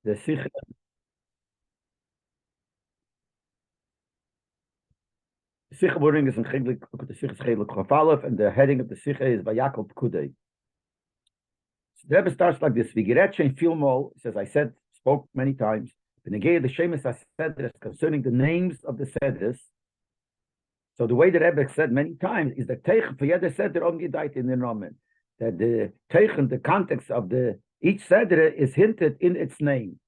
the Sikh. Sikh wording is in Chiglik, the Sikh is Chiglik Chafalef, and the heading of the Sikh is Vayakeil Pekudei. So the Rebbe starts like this: Vigiretche and Filmo says, I said, spoke many times. The Negei the Shemus HaSedres concerning the names of the Sedres. So the way the Rebbe said many times is that Teichen for Yeder Seder Omgedait in the Roman. That the Teichen, the context of each Seder is hinted in its name.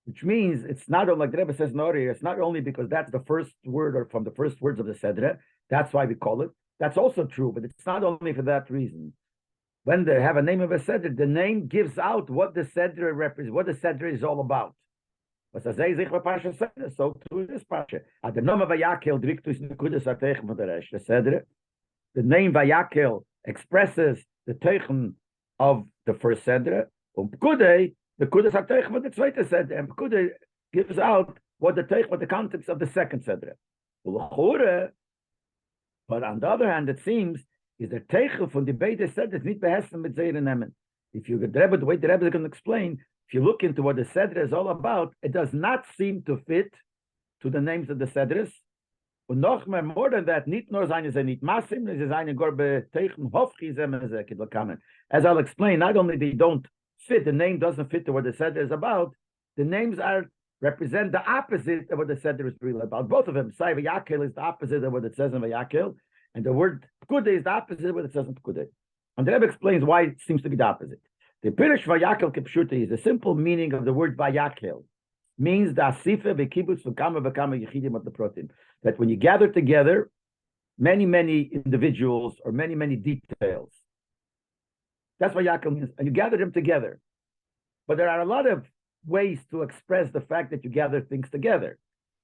Which means it's not like the Rebbe says in earlier, it's not only because that's the first word or from the first words of the Sedra, that's why we call it. That's also true, but it's not only for that reason. When they have a name of a Sedra, the name gives out what the Sedra represents, what the Sedra is all about. So through this Pasha, at the name of Vayakeil, the name Vayakeil expresses the Teichen of the first Sedra, Pekudei, the Kudas HaTeichen of the Zweite Sedra, and Pekudei gives out what the context of the second Sedra. But on the other hand, it seems is the Teichen from the Beide Sedra is not behesten mit Zeir nehmen. If you the way the Rebbe is going to explain, if you look into what the Sedra is all about, it does not seem to fit to the names of the Sedras. And noch more than that, nicht nur seine ze nicht masim, ze seine gorbe Teichen hofchi ze kamen. As I'll explain, not only they don't fit, the name doesn't fit to what the Sedra is about, the names represent the opposite of what the Sedra is really about. Both of them, Sai Vayakeil is the opposite of what it says in Vayakeil, and the word Pekudei is the opposite of what it says in Pekudei. And the Rebbe explains why it seems to be the opposite. The Pirish Vayakeil Kipshuti is the simple meaning of the word Vayakeil. Means the Asifa V'Kibbutz V'Kama Yechidim of the Protim. That when you gather together many individuals or many details, that's what Vayakeil means. And you gather them together. But there are a lot of ways to express the fact that you gather things together.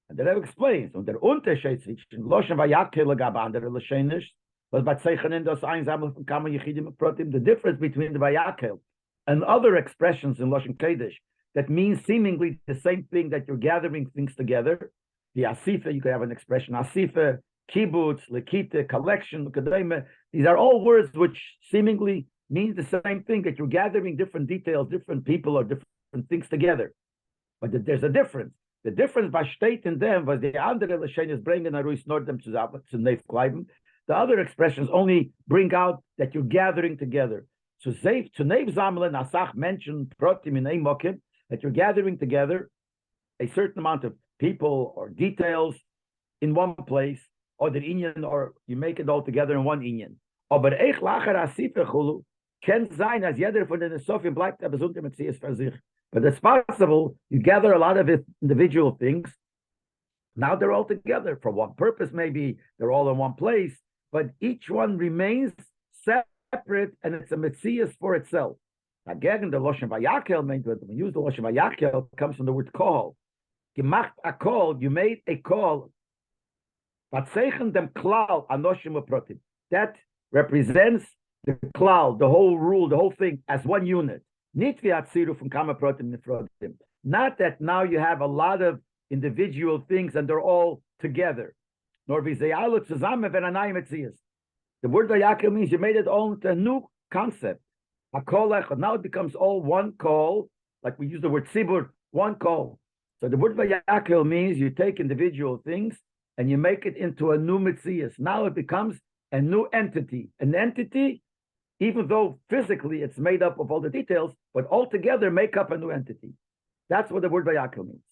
And the Rebbe explains, und der Unterschied zwischen Loshen Vayakeil gab andere Lashenish, was bei Zeichenen das Einsammeln von Kama Yechidim Protim, the difference between the Vayakeil and other expressions in Loshen Kodesh that means seemingly the same thing, that you're gathering things together. The Asifa, you could have an expression, Asifa, Kibbutz, Lekita, collection, Kadema. These are all words which seemingly means the same thing, that you're gathering different details, different people or different things together. But there's a difference. The difference by state in them was the andere Lashenis bringen Aruis Nordem zu Neif Kleiben. The other expressions only bring out that you're gathering together. So to Neif Zamelen, Asach mentioned Protim in Eimokim, that you're gathering together a certain amount of people or details in one place, or the inyan, or you make it all together in one inyan. Aber eich lacher asife chulu can sein as jeder von den Sofim bleibt der Besunte mit sie für sich. But it's possible you gather a lot of individual things. Now they're all together for one purpose. Maybe they're all in one place, but each one remains separate, and it's a Metzias for itself. Again, the Loshen Vayakeil meant when we use the Loshen Vayakeil, it comes from the word call. Gemacht a call, you made a call. Vatzeichen dem klal anoshim uprotim. That represents the klal, the whole rule, the whole thing as one unit. Nit v'atziru from kama protim nifrotim. Not that now you have a lot of individual things and they're all together. Nor v'zeyalu tzuzamen v'nanayim etzias. The word Vayakeil means you made it all into a new concept. A call, now it becomes all one call, like we use the word tzibur, one call. So the word Vayakeil means you take individual things and you make it into a new mitzias. Now it becomes a new entity. An entity, even though physically it's made up of all the details, but altogether make up a new entity. That's what the word Vayakeil means.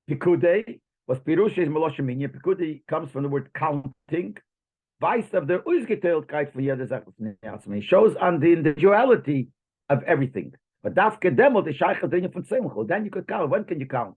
Pekudei was Pirush is Melosheminya. Pekudei comes from the word counting. Vice of the Uzgeteiltkeit for jeder Sache shows on the individuality of everything. But dafke demol the shaykh dinge von Semchel. Then you could count. When can you count?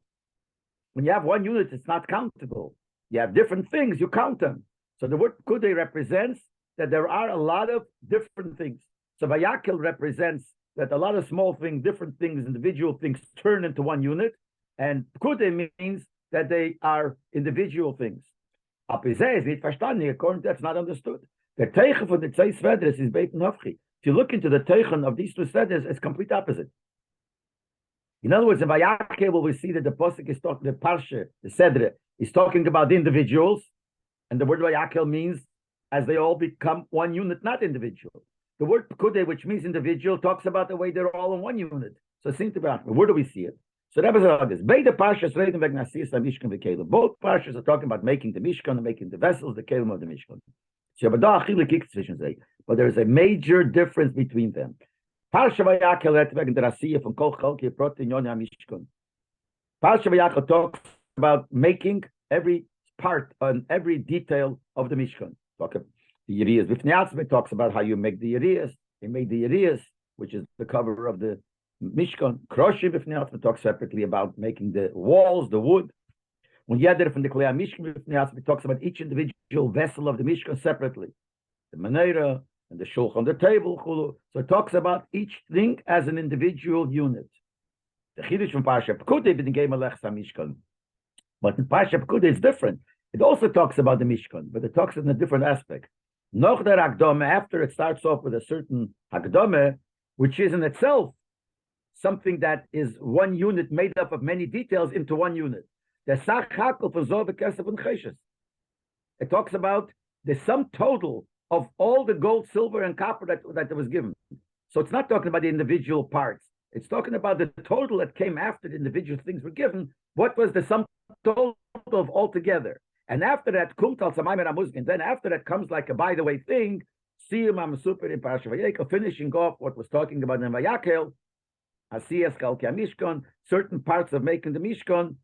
When you have one unit, it's not countable. You have different things, you count them. So the word Pekudei represents that there are a lot of different things. So Vayakeil represents that a lot of small things, different things, individual things turn into one unit. And Pekudei means that they are individual things. According to that's not understood. The Teichen for the Tzei Svedres is Beit Nofchi. If you look into the Teichen of these two Svedres, it's complete opposite. In other words, in Vayakeil, we see that the Posuk is talking, the Parsha, the Sedre, is talking about the individuals, and the word Vayakeil means as they all become one unit, not individual. The word Pekudei, which means individual, talks about the way they're all in one unit. So it seems to be, where do we see it? So Rebbe said this. Beide Parshas reden wegen Asiyas HaMishkan v'Kelim. Both Parshas are talking about making the Mishkan and making the vessels, the Kelim of the Mishkan. So but there is a major difference between them. Parsha Vayakeil redt wegen der Asiyah von Kol Chalki Prot Inyon HaMishkan. Parsha Vayakeil talks about making every part and every detail of the Mishkan. Talk about the Yeriyas. B'fnei talks about how you make the Yeriyas. He made the Yeriyas, which is the cover of the Mishkan. Kroshi b'fnei talks separately about making the walls, the wood. When Yeder from the Klei Mishkan b'fnei talks about each individual vessel of the Mishkan separately. The Menorah and the Shulchan, the table. So it talks about each thing as an individual unit. The Chiddush from Parsha Pekudei didn't give Melech Mishkan. But in Parsha Pekudei it's different. It also talks about the Mishkan, but it talks in a different aspect. Noch der Hakdome, after it starts off with a certain Hakdome, which is in itself something that is one unit made up of many details into one unit. The Sach Hakel for Zov Kesef and Cheshes. It talks about the sum total of all the gold, silver, and copper that was given. So it's not talking about the individual parts. It's talking about the total that came after the individual things were given. What was the sum total of all together? And after that, then after that comes like a by the way thing, super in Parashat Vayakeil, finishing off what was talking about in Vayakeil, Asiyas Kalki Mishkan, certain parts of making the Mishkan,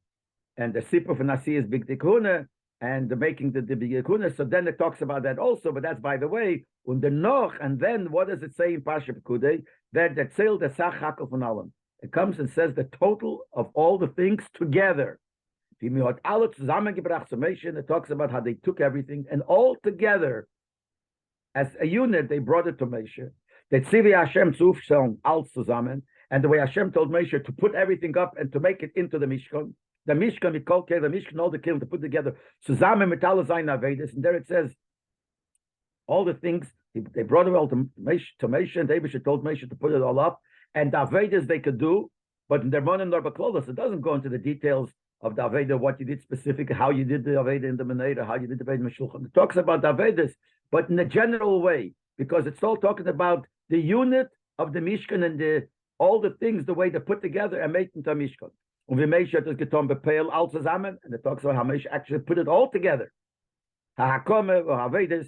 and the Sipur from Asiyas Big Tikuna, and the making the Big Tikuna. So then it talks about that also, but that's by the way, und the Noch, and then what does it say in Parashat Pekudei? That zählt the Sach Hakel von allem. It comes and says the total of all the things together. It talks about how they took everything and all together as a unit they brought it to Moshe. That Tzivi Hashem zufstellen alles zusammen, and the way Hashem told Moshe to put everything up and to make it into the Mishkan. The Mishkan, we call the Mishkan, all the Kelim to put together zusammen mit alle seine Avedas, and there it says all the things they brought it all to Moshe, and David told Moshe to put it all up, and the Avedas they could do, but in their Monim Nor Baklolos, it doesn't go into the details of the Aveda, what you did specifically, how you did the Aveda in the Menorah, how you did the Aveda in the Shulchan. It talks about the Avedas, but in a general way, because it's all talking about the unit of the Mishkan and all the things, the way they put together and make into a Mishkan. And we make sure it getan bepeil all zusammen, and it talks about how Moshe actually put it all together. HaHakome or Avedas,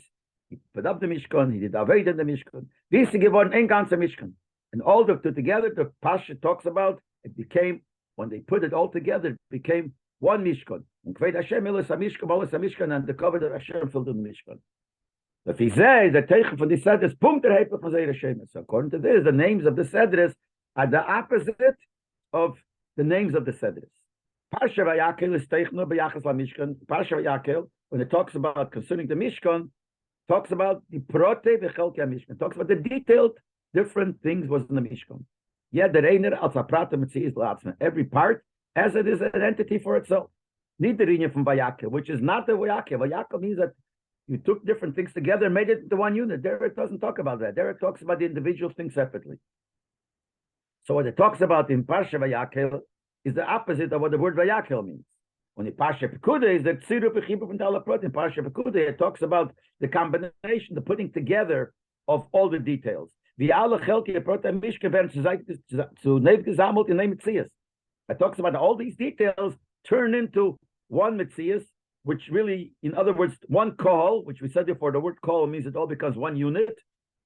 he put up the Mishkan, he did Aveda in the Mishkan. This is given ein ganzer Mishkan. And all the two together, the Pasha talks about, it became, when they put it all together, it became one Mishkan. And Kved Hashem Elos HaMishkan, and the cover that Hashem filled in the Mishkan. If he says the Teichen from the Sedres, Punkter Heipach from Zeir Hashem. So according to this, the names of the Sedres are the opposite of the names of the Sedres. Parsha Vayakeil is Teichno B'Yachas LaMishkan. Parsha Vayakeil, when it talks about concerning the Mishkan, talks about the Prote V'Chelki HaMishkan. Talks about the detailed different things was in the Mishkan. Yeah, the Reiner als a Prata Metziis L'Atzma. Every part as it is an entity for itself. Need the Rinya from Vayakeil, which is not the Vayakeil. Vayakeil means that you took different things together and made it into one unit. There it doesn't talk about that. There it talks about the individual things separately. So what it talks about in Parsha Vayakeil is the opposite of what the word Vayakeil means. When in Parsha Pekudei is the Tziru Pechibu from Talaprot. In Parsha Pekudei it talks about the combination, the putting together of all the details. It talks about all these details turn into one Metzias, which really, in other words, one call, which we said before, the word call means it all becomes one unit,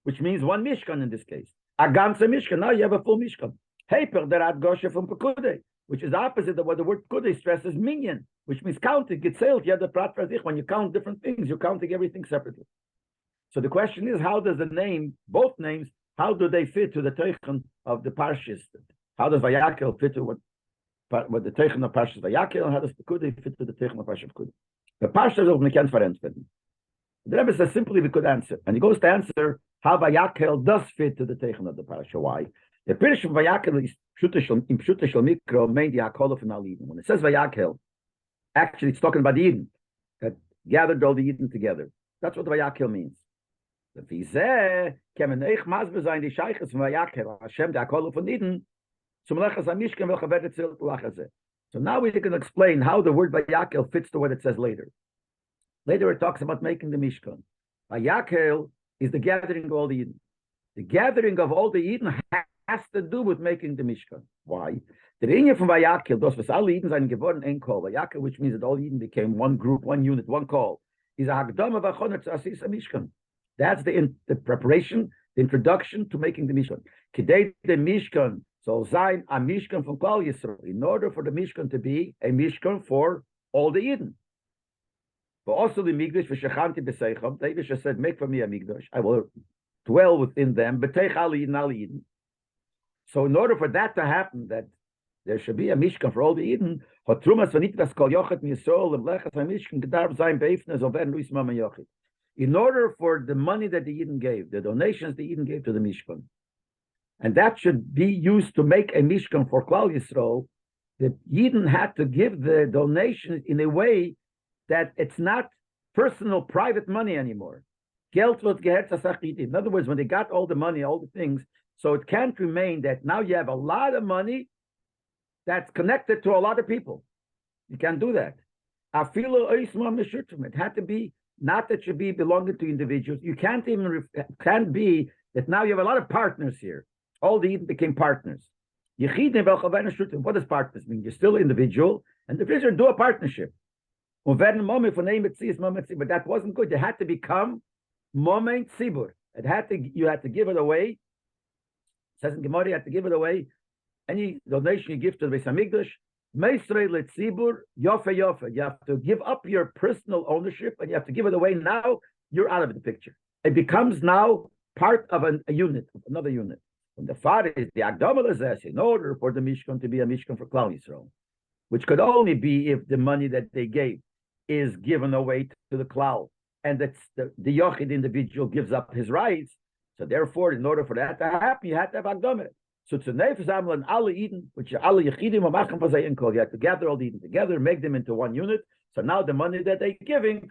which means one Mishkan in this case. A ganze Mishkan, now you have a full Mishkan. Heper der Ad Goshe from Pekudei, which is the opposite of what the word Pekudei stresses, minyan, which means counting. Gezählt, you have the Prat Frazich. When you count different things, you're counting everything separately. So the question is, how does the name, both names, how do they fit to the Teichen of the Parshas? How does Vayakeil fit to what the Teichen of Parshas Vayakeil, and how does Pekudei fit to the Teichen of Parshas Pekudei? The Parshas is we can't verantworten. The Rebbe says simply we could answer, and he goes to answer how Vayakeil does fit to the Teichen of the Parasha. Why? The Pirish of Vayakeil is in Pshutei Shel Mikro, main the Hakol of an Alidin. When it says Vayakeil, actually it's talking about the Eden that gathered all the Eden together. That's what Vayakeil means. So now we can explain how the word Vayakeil fits to what it says later. Later it talks about making the Mishkan. Vayakeil is the gathering of all the Eden. The gathering of all the Eden has to do with making the Mishkan. Why? The Inyan from Vayakeil, those was all Eden sind geworden ein Kol. Vayakeil, which means that all Eden became one group, one unit, one call. Is a Hagdama v'achona to Asis Mishkan. That's the preparation, the introduction to making the Mishkan. Kidei the Mishkan soll sein a Mishkan from Klal Yisrael. In order for the Mishkan to be a Mishkan for all the Eden. But also the Migdash v'shechanti b'seicham. David said, make for me a Migdash. I will dwell within them. B'teich al Eden. So in order for that to happen, that there should be a Mishkan for all the Eden. In order for the money that the Eden gave, the donations the Eden gave to the Mishkan, and that should be used to make a Mishkan for Klal Yisrael, the Eden had to give the donations in a way that it's not personal, private money anymore. Geld wird gehört. In other words, when they got all the money, all the things, so it can't remain that now you have a lot of money that's connected to a lot of people. You can't do that. It had to be, not that should be belonging to individuals. You can't even, can't be that now you have a lot of partners here. All the Eden became partners. What does partners mean? You're still individual, and the Fisher do a partnership. But that wasn't good. It had to become moment tzibur. You had to give it away. It says in Gemara, you had to give it away. Any donation you give to the Beis Hamikdash, Meisrei letzibur yofe yofe. You have to give up your personal ownership, and you have to give it away. Now you're out of the picture. It becomes now part of a unit, another unit. And the father is the Agdama Lazes, in order for the Mishkan to be a Mishkan for Klal Yisrael, which could only be if the money that they gave is given away to the Klal, and that's the Yochid individual gives up his rights. So therefore, in order for that to happen, you have to have Agdama. So to Neifzamel and all Eden, which are all Yechidim, you have to gather all the Eden together, make them into one unit. So now the money that they're giving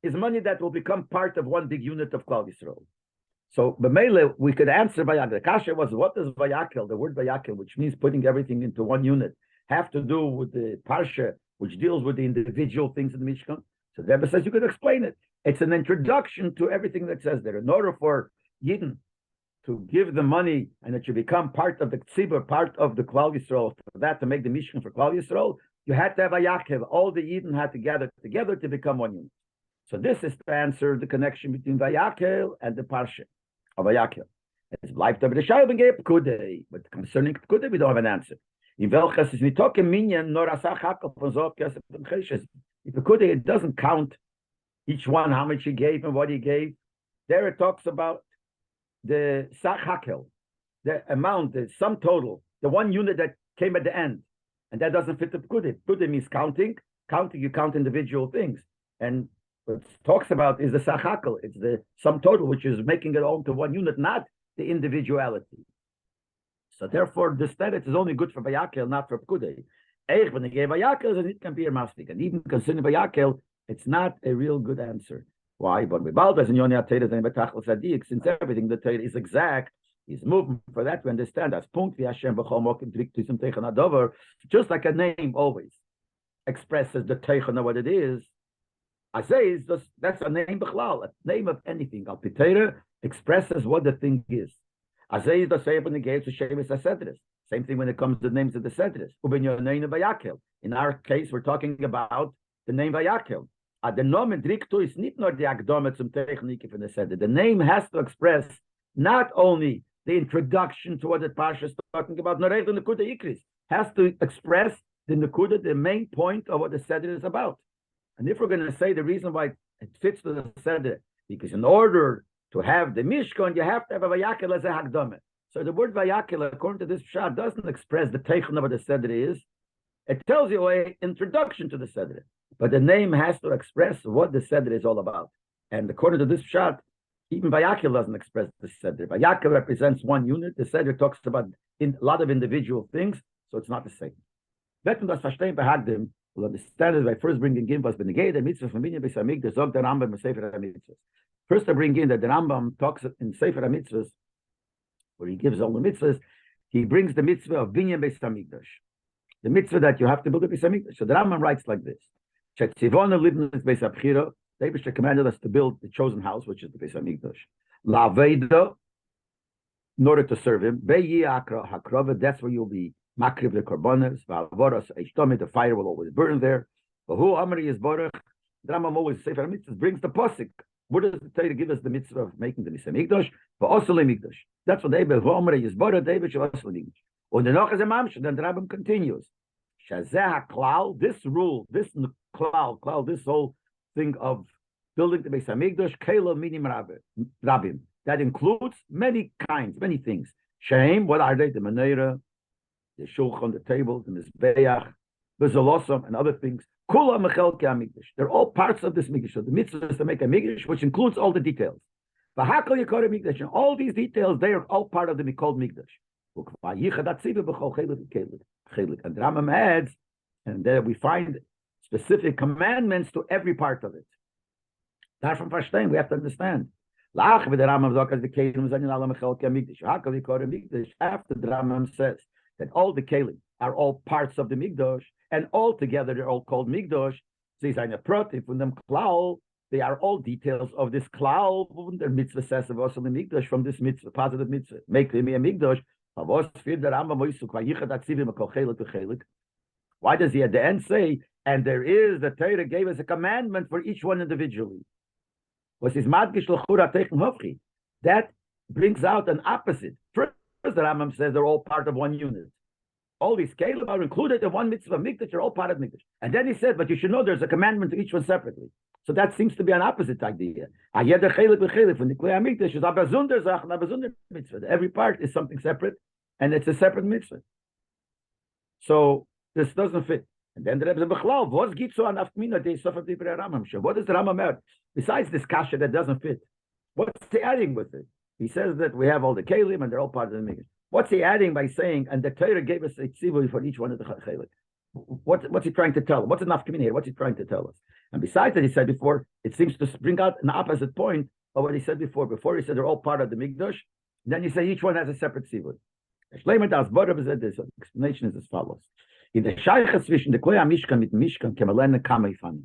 is money that will become part of one big unit of Klal Yisrael. So B'meile, we could answer Vayakeil. The kasha was, what does Vayakeil, the word Vayakeil, which means putting everything into one unit, have to do with the Parsha, which deals with the individual things in the Mishkan? So the Rebbe says you could explain it. It's an introduction to everything that says there. In order for Yidden to give the money and it should become part of the tzibur, part of the Klal Yisrael, for that to make the Mishkan for Klal Yisrael, you had to have a Yaakov. All the Yidden had to gather together to become one unit. So this is to answer the connection between Vayakeil and the Parsha of Vayakeil. It's Leib the Pekudei, but concerning Pekudei, we don't have an answer. In welches is nitoke minyan nor asach hakel von zov kesef and cheshes. In Pekudei, it doesn't count each one how much he gave and what he gave. There it talks about the sach hakel, the amount, the sum total, the one unit that came at the end, and that doesn't fit the Pekudei. Pekudei means counting. Counting, you count individual things, and what it talks about is the sach hakel. It's the sum total, which is making it all to one unit, not the individuality. So therefore, the status is only good for Vayakeil, not for Pekudei. When they gave Vayakeil, it can be a mastic, and even concerning Vayakeil, it's not a real good answer. Why? But since everything the Torah is exact, is moving for that to understand as punkt just like a name always expresses the Teichon of what it is. That's a name b'chlal, a name of anything. Al Pitera expresses what the thing is. Azay the same when it gave to Shevis Asedris. Same thing when it comes to the names of the Sedris. In our case, we're talking about the name Vayakeil. The name has to express not only the introduction to what the Parsha is talking about, has to express the Nekuda, the main point of what the Seder is about. And if we're going to say the reason why it fits to the Seder, because in order to have the Mishkan, you have to have a Vayakeil as a Hagdama. So the word Vayakeil, according to this Pshat, doesn't express the Teichon of what the Seder is. It tells you an introduction to the Seder. But the name has to express what the Seder is all about. And according to this Pshat, even Vayakeil doesn't express the Seder. Vayakeil represents one unit. The Seder talks about a lot of individual things, so it's not the same. We'll understand it by first bringing in what's been negated, mitzvah from Binyan Beis Hamikdash, zog the Rambam in Sefer HaMitzvahs. First I bring in that the Rambam talks in Sefer HaMitzvahs, where he gives all the mitzvahs, he brings the mitzvah of Binyan Beis Hamikdash, the mitzvah that you have to build a Beis Hamikdash. So the Rambam writes like this: Shetzivona libnus Beis Schapiro, Leib commanded us to build the chosen house, which is the Beis Hamikdash. La'aveda, in order to serve him. Be'yi hakrava, that's where you'll be Makriv the korbanos, v'avoros eishtomit, the fire will always burn there. But who Amri is Baruch? The Rambam always Sefer Mitzvahs brings the posik. What does the Torah give us the mitzvah of making the Misa Mikdash? But also Mikdash. That's what David, who Amri is Baruch, David shall also Mikdash. And the Noch is a Mamsh, then the Rambam continues. Shazeh HaKlal, this rule, this klal, this whole thing of building the Misa Mikdash, Kelo Minim Rabim. That includes many kinds, many things. Shehem, what are they? The Menorah, the Shulchan, the table, the Mizbeach, the Zolosam, and other things. Kula Mechelke HaMikdash. They're all parts of this Mikdash. So the mitzvah is to make a Mikdash, which includes all the details. Vayakeil Yikor Mikdash, and all these details, they are all part of the Mikol Mikdash. And the Rambam adds, and there we find specific commandments to every part of it. Daarvan verstehen, we have to understand. After the Rambam says that all the kelim are all parts of the Mikdash, and all together they're all called Mikdash. They are all details of this klal. The mitzvah says of also the Mikdash from this mitzvah, positive mitzvah. Make me a Mikdash. Why does he at the end say, and there is, the Torah gave us a commandment for each one individually? That brings out an opposite. First, the Rambam says they're all part of one unit. All these kelim are included in one mitzvah mikdash, are all part of mikdash. And then he said, but you should know there's a commandment to each one separately. So that seems to be an opposite idea. Every part is something separate, and it's a separate mitzvah. So this doesn't fit. And then the Rebbe said, what does the Rambam add? Besides this kasha that doesn't fit, what's he adding with it? He says that we have all the kelim and they're all part of the mikdash. What's he adding by saying, and the Torah gave us a tzivui for each one of the chelik? What's he trying to tell? What's enough coming here? What's he trying to tell us? And besides that, he said before, it seems to bring out an opposite point of what he said before. Before he said they're all part of the mikdash. Then you say each one has a separate tzivui. The explanation is as follows. In the shaycha zwischen the kloya mishkan mit mishkan kemalena kamaifan.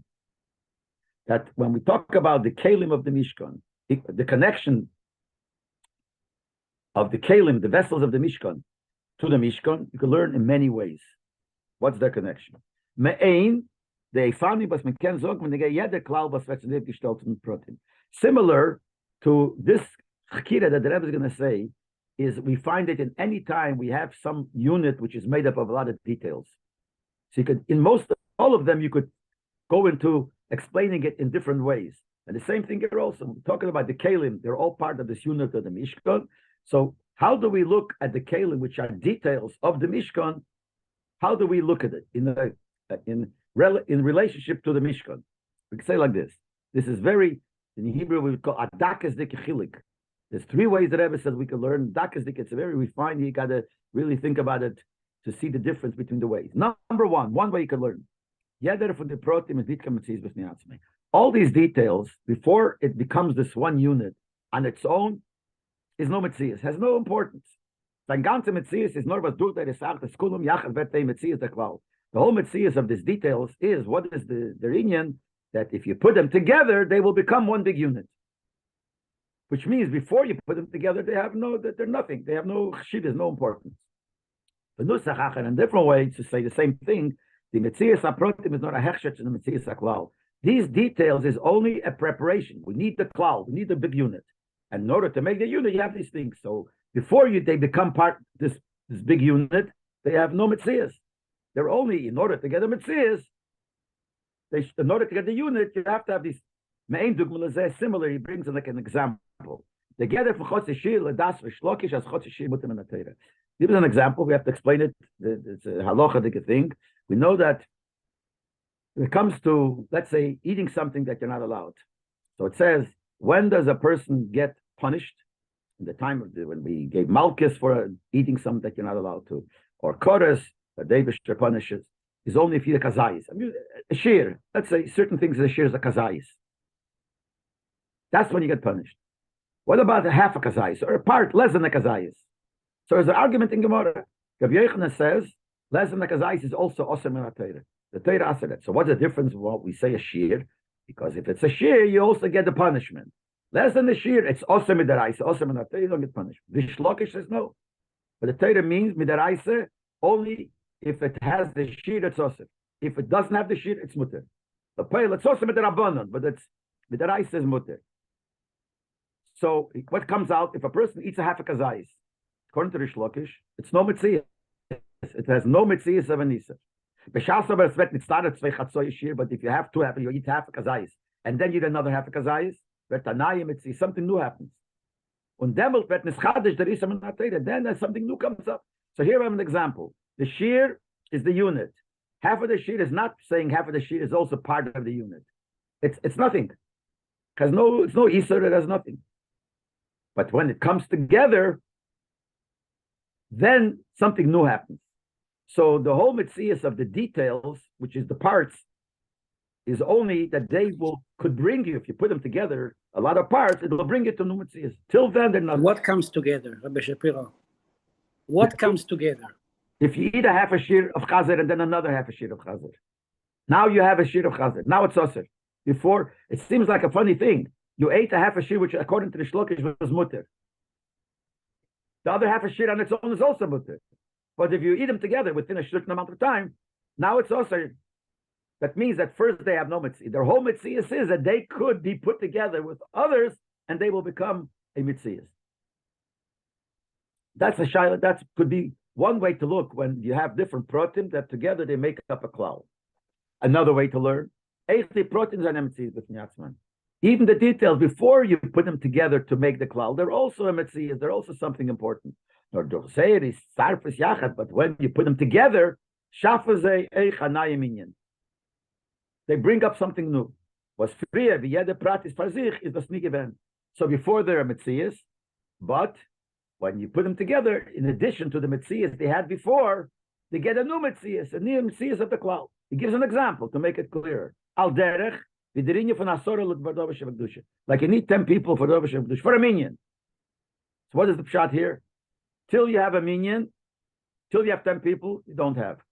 That when we talk about the kelim of the mishkan, the connection of the kelim, the vessels of the mishkan, to the mishkan, you can learn in many ways. What's their connection? Me'ein, the eifani bas meken zog, when they get yeder klal bas vetznev gestalten protein. Similar to this chakira that the Rebbe is going to say, is we find it in any time we have some unit which is made up of a lot of details. So you could, in all of them, you could go into explaining it in different ways. And the same thing here also. We're talking about the kelim, they're all part of this unit of the mishkan. So how do we look at the kelim, which are details of the mishkan? How do we look at it in relationship to the mishkan? We can say like this. This is very, in Hebrew we would call adakas dikechilik. There's three ways that Rebbe says we can learn. Adakas dik, it's very refined. You got to really think about it to see the difference between the ways. Number one way you can learn. All these details, before it becomes this one unit on its own, is no metzias, has no importance. The whole metzias of these details is, what is the inyan, that if you put them together, they will become one big unit. Which means before you put them together, they're nothing. They have no chshivas, no importance. The nusach in a different way to say the same thing. The metzias aprotim is not a hechshet to the metzias aklal. These details is only a preparation. We need the klal. We need the big unit. And in order to make the unit, you have these things. So before they become part this big unit, they have no metzias. They're only, in order to get the metzias, in order to get the unit, you have to have these. Similar, he brings in like an example. Together for Chotzeshir, Ladas, Shlokish, as Chotzeshir, Mutim and Atera. Give us an example. We have to explain it. It's a halachic thing. We know that when it comes to, let's say, eating something that you're not allowed. So it says, when does a person get punished? In the time of when we gave Malchus for eating something that you're not allowed to, or Koras, that David punishes, is only if you're a kazayis. I mean, a shear. Let's say certain things a shear is a kazayis. That's when you get punished. What about a half a kazayis or a part less than a kazayis? So there's an argument in Gemara. Rabbi Yochanan says less than a kazayis is also osir min ha-Torah. The Torah asks that. So what's the difference of what we say a shear? Because if it's a shear, you also get the punishment. Less than the shear, it's osir midaraisa, osir min ha-Torah, you don't get punished. The Shlokish says no. But the Torah means midaraisa, only if it has the sheet, it's osir. If it doesn't have the sheet, it's mutter. The peil, it's osir with the rabbanon, but it's with the rice is mutter. So what comes out if a person eats a half a kazayis? According to Rish Lakish, it's no mitzvah. It has no mitzvah of a nisa. But if you have two half, you eat half a kazayis, and then you eat another half a kazayis, something new happens. And then something new comes up. So here I have an example. The shear is the unit. Half of the shear is not saying half of the shear is also part of the unit. It's nothing. It's no Isser, it has nothing. But when it comes together, then something new happens. So the whole mitzias of the details, which is the parts, is only that they could bring you, if you put them together, a lot of parts, it will bring you to new mitzias. Till then, they're not. What comes together, Rabbi Schapiro? What comes together? If you eat a half a shear of chazer and then another half a shear of chazer, now you have a shear of chazer. Now it's osir. Before, it seems like a funny thing. You ate a half a shear, which according to the shlokish was mutter. The other half a shear on its own is also mutter. But if you eat them together within a certain amount of time, now it's also. That means that first they have no mitzvah. Their whole mitzvah is that they could be put together with others and they will become a mitzvah. That's a shayla. That could be one way to look when you have different proteins that together they make up a cloud. Another way to learn, proteins are mitzvahs. Even the details before you put them together to make the cloud, they're also a mitzvah. They're also something important. But when you put them together, they bring up something new. Was früher, wie jeder Prat ist für sich, ist das nie gewesen. So before they're mitzvahs, but when you put them together, in addition to the mitzvahs they had before, they get a new mitzvahs, a new mitzvahs of the cloud. He gives an example to make it clearer. Al derech, like you need 10 people for for a minyan. So what is the pshat here? Till you have a minyan, till you have 10 people, you don't have.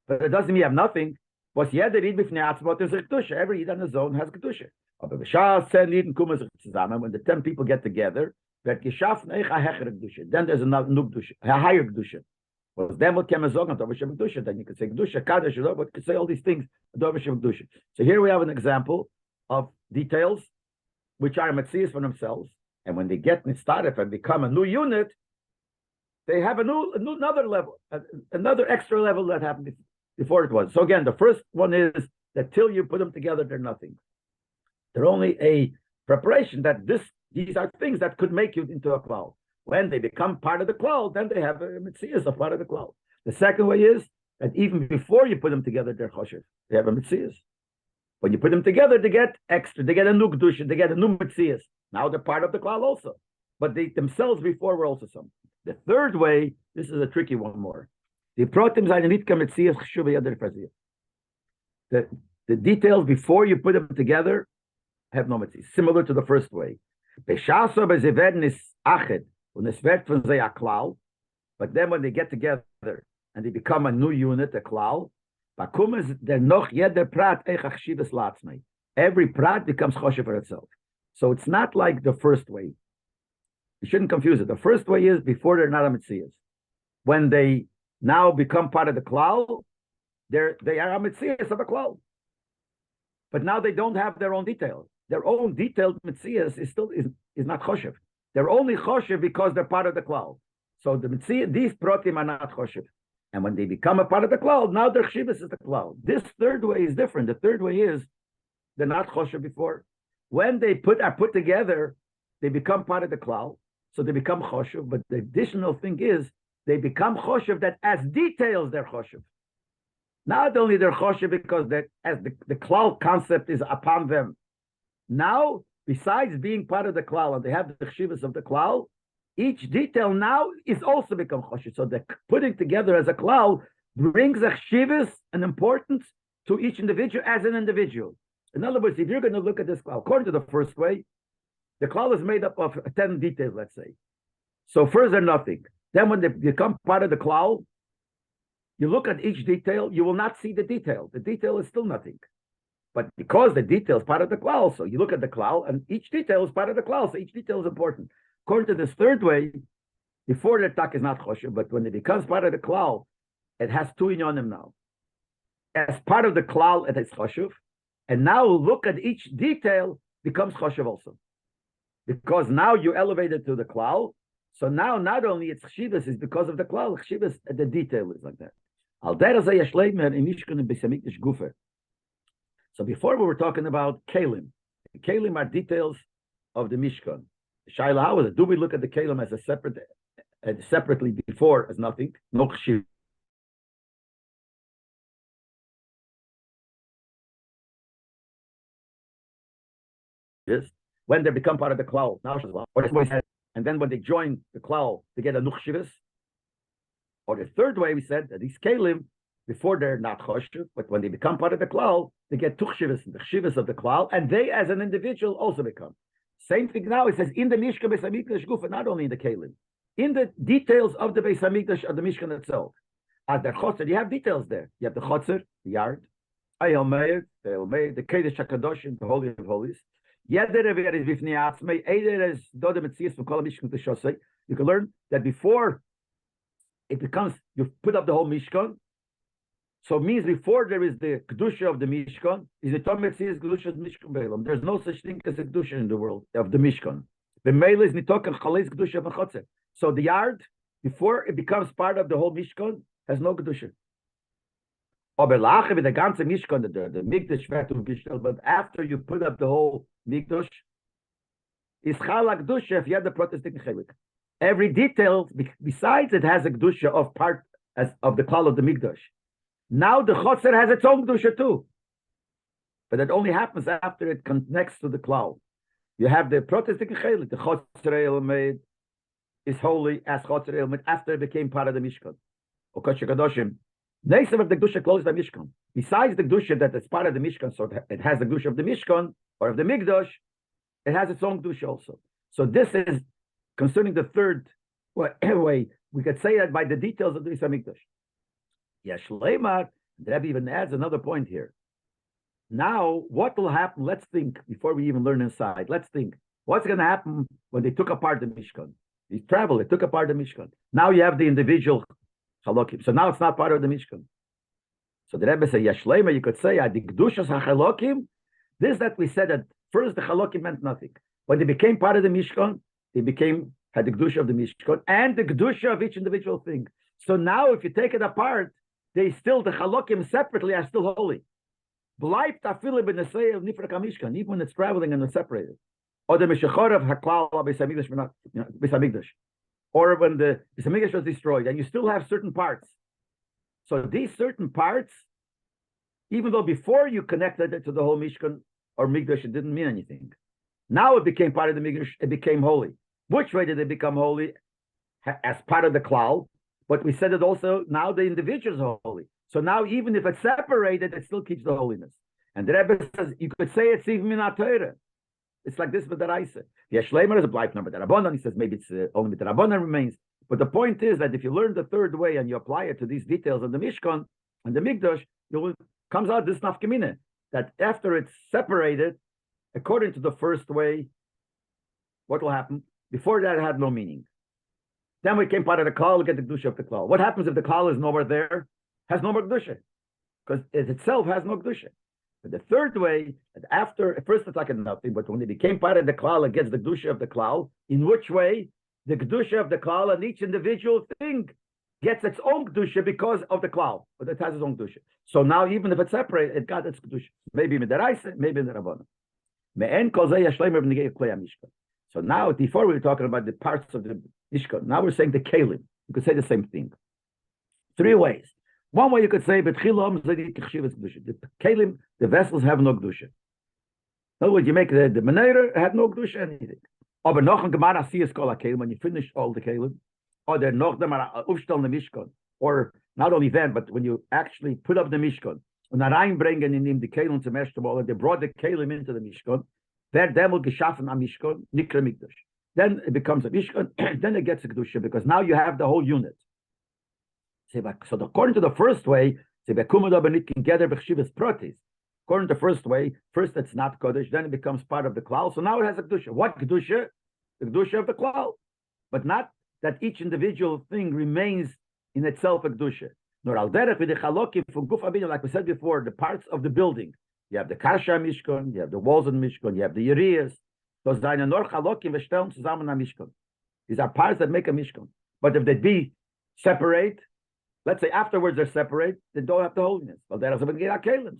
But it doesn't mean you have nothing. Was jeder Eid b'fnei atzmot is a kedusha. Every Eid on his own has kedusha. Aber b'shas 10 Eid kommen sich zusammen. When the 10 people get together, wird geschaffen a hechere kedusha. Then there's another new kedusha, a higher kedusha. Was then what can man sagen? Kedusha. Then you can say kedusha, kadosh, but you can say all these things. Kedusha. So here we have an example of details which are mitzvahs for themselves, and when they get started and become a new unit, they have another level, another extra level that happened before it was. So again, the first one is that till you put them together, they're nothing. They're only a preparation that these are things that could make you into a cloud. When they become part of the cloud, then they have a mitzvah of part of the cloud. The second way is that even before you put them together, they're choshev. They have a mitzvah. When you put them together, they get extra. They get a new kedusha. They get a new mitzvah. Now they're part of the cloud also. But they themselves before were also something. The third way, this is a tricky one more. The details before you put them together have no mitzvah. Similar to the first way. But then when they get together and they become a new unit, a klal, every prat becomes choshev for itself. So it's not like the first way. You shouldn't confuse it. The first way is before they're not a mitzvah. When they now become part of the klal, they are a mitzvah of a klal. But now they don't have their own details. Their own detailed mitzvahs is not choshev. They're only choshev because they're part of the klal. So the mitzvah, these protim are not choshev. And when they become a part of the cloud, now their chivas is the cloud. This third way is different. The third way is they're not choshev before. When they are put together, they become part of the cloud. So they become choshev. But the additional thing is they become choshev that as details they're choshev. Not only they're choshev because as the cloud concept is upon them. Now, besides being part of the cloud and they have the chivas of the cloud, each detail now is also become choshev. So the putting together as a cloud brings a chivas, an importance to each individual as an individual. In other words, if you're going to look at this cloud, according to the first way, the cloud is made up of 10 details, let's say. So first they're nothing. Then when they become part of the cloud, you look at each detail, you will not see the detail. The detail is still nothing. But because the detail is part of the cloud, so you look at the cloud and each detail is part of the cloud, so each detail is important. According to this third way, before the tak is not choshev, but when it becomes part of the cloud, it has two inyanim now. As part of the klal, it is chashuv, and now look at each detail becomes chashuv also, because now you elevate it to the klal. So now not only it's chshivas is because of the klal, chshivas the detail is like that. Al derezeh yesh leimer in mishkan beis hamikdash gufer. So before we were talking about kelim. The kelim are details of the mishkan. Shaila, how is it? Do we look at the kelim as a separate, separately before as nothing? No chshivas. When they become part of the klal, and then when they join the klal, they get a nuchshivas. Or the third way we said that these kelim, before they're not choshev, but when they become part of the klal, they get tuchshivas, the chshivas of the klal, and they as an individual also become. Same thing now, it says in the Mishkan Beis HaMikdash Gufa, not only in the kelim, in the details of the Beis HaMikdash, of the Mishkan itself. As the chotzer, you have details there. You have the chotzer, the yard, Ayel Meir, the Kedesh HaKadoshim, the Holy of Holies. You can learn that before it becomes, you put up the whole Mishkan. So it means before there is the Kedusha of the Mishkan, is the Tometzias Kedusha of the Mishkan Beilam. There's no such thing as a Kedusha in the world of the Mishkan. The Meila is Nitok and Chales Kedusha of Chotzer. So the yard, before it becomes part of the whole Mishkan, has no Kedusha. Aber lache with the ganze Mishkan, the Mikdash wird umgestellt, but after you put up the whole Mikdash, is Chala Kedusha if you have the protesting chelik. Every detail, besides it has a Kedusha of part as of the klal of the Mikdash. Now the Chotzer has its own Kedusha too. But it only happens after it connects to the klal. You have the protesting chelik, the Chotzer Eilmid is holy as Chotzer Eilmid after it became part of the Mishkan. Or Kodesh Kadoshim. Neisem of the Kedusha closed the Mishkan. Besides the Kedusha that is part of the Mishkan, so it has the Kedusha of the Mishkan or of the Mikdash, it has its own Kedusha also. So this is concerning the third way. We could say that by the details of the Beis Hamikdash. Yesh Leimar, the Rabbi even adds another point here. Now, what will happen? Let's think before we even learn inside. Let's think. What's going to happen when they took apart the Mishkan? They traveled, they took apart the Mishkan. Now you have the individual Chalokim. So now it's not part of the Mishkan. So the Rebbe says, Yashlema, you could say, the Kedushas HaChalokim, this that we said that first the Chalokim meant nothing. When they became part of the Mishkan, they had the Kedusha of the Mishkan and the Kedusha of each individual thing. So now if you take it apart, the Chalokim separately are still holy. Bleibt afile b'nesei of Nifrak HaMishkan, even when it's traveling and it's separated. Or the Meshachor of HaKlal Beis HaMikdash. Or when the Beis HaMikdash was destroyed, and you still have certain parts. So these certain parts, even though before you connected it to the whole Mishkan or Mikdash, it didn't mean anything. Now it became part of the Mikdash, it became holy. Which way did it become holy? As part of the klal. But we said it also, now the individuals are holy. So now even if it's separated, it still keeps the holiness. And the Rebbe says, you could say it's even in Torah. It's like this with the Raisa. Yeshleimer is a blight number. The Rabbanan, he says maybe it's only with the Rabbanan remains. But the point is that if you learn the third way and you apply it to these details of the Mishkan and the Mikdash, comes out this nafkamina, that after it's separated, according to the first way, what will happen? Before that, it had no meaning. Then we came part of the klal, look at the Kedusha of the klal. What happens if the klal is no more there? Has no more Kedusha. Because it itself has no Kedusha. But the third way, after, at first it's like nothing, but when it became part of the klal, it gets the Kedusha of the klal. In which way? The Kedusha of the klal and each individual thing gets its own Kedusha because of the klal. But it has its own Kedusha. So now even if it's separated, it got its Kedusha. Maybe in the Raisa, maybe in the Rabbanan. So now, before we were talking about the parts of the Mishkan, now we're saying the Kelim. You could say the same thing. Three ways. One way you could say, the Kelim, the vessels have no Kedusha. In other words, you make the Menorah, had no Kedusha, anything. Aber noch ein Gemara Siyas Kol HaKelim, when you finish all the Kelim, or the noch the Aufstellen the Mishkan, or not only then, but when you actually put up the Mishkan, and reinbringen in him the Kelim zum ersten Mal, and they brought the Kelim into the Mishkan, wer demol geschaffen am Mishkan, Nikra Mikdash. Then it becomes a Mishkan, then it gets a Kedusha, because now you have the whole unit. So according to the first way, according to the first way, first it's not Kodesh, then it becomes part of the klal. So now it has a Kedusha. What Kedusha? The Kedusha of the klal. But not that each individual thing remains in itself a Kedusha. Nor al derech with the chalokim from guf abinyan, like we said before, the parts of the building. You have the kasha mishkan, you have the walls of the mishkan, you have the yerias. Those are nor chalokim v'shteln zusammen am mishkan. These are parts that make a mishkan. But if they be separate, let's say afterwards they're separate, they don't have the holiness. Well, there is a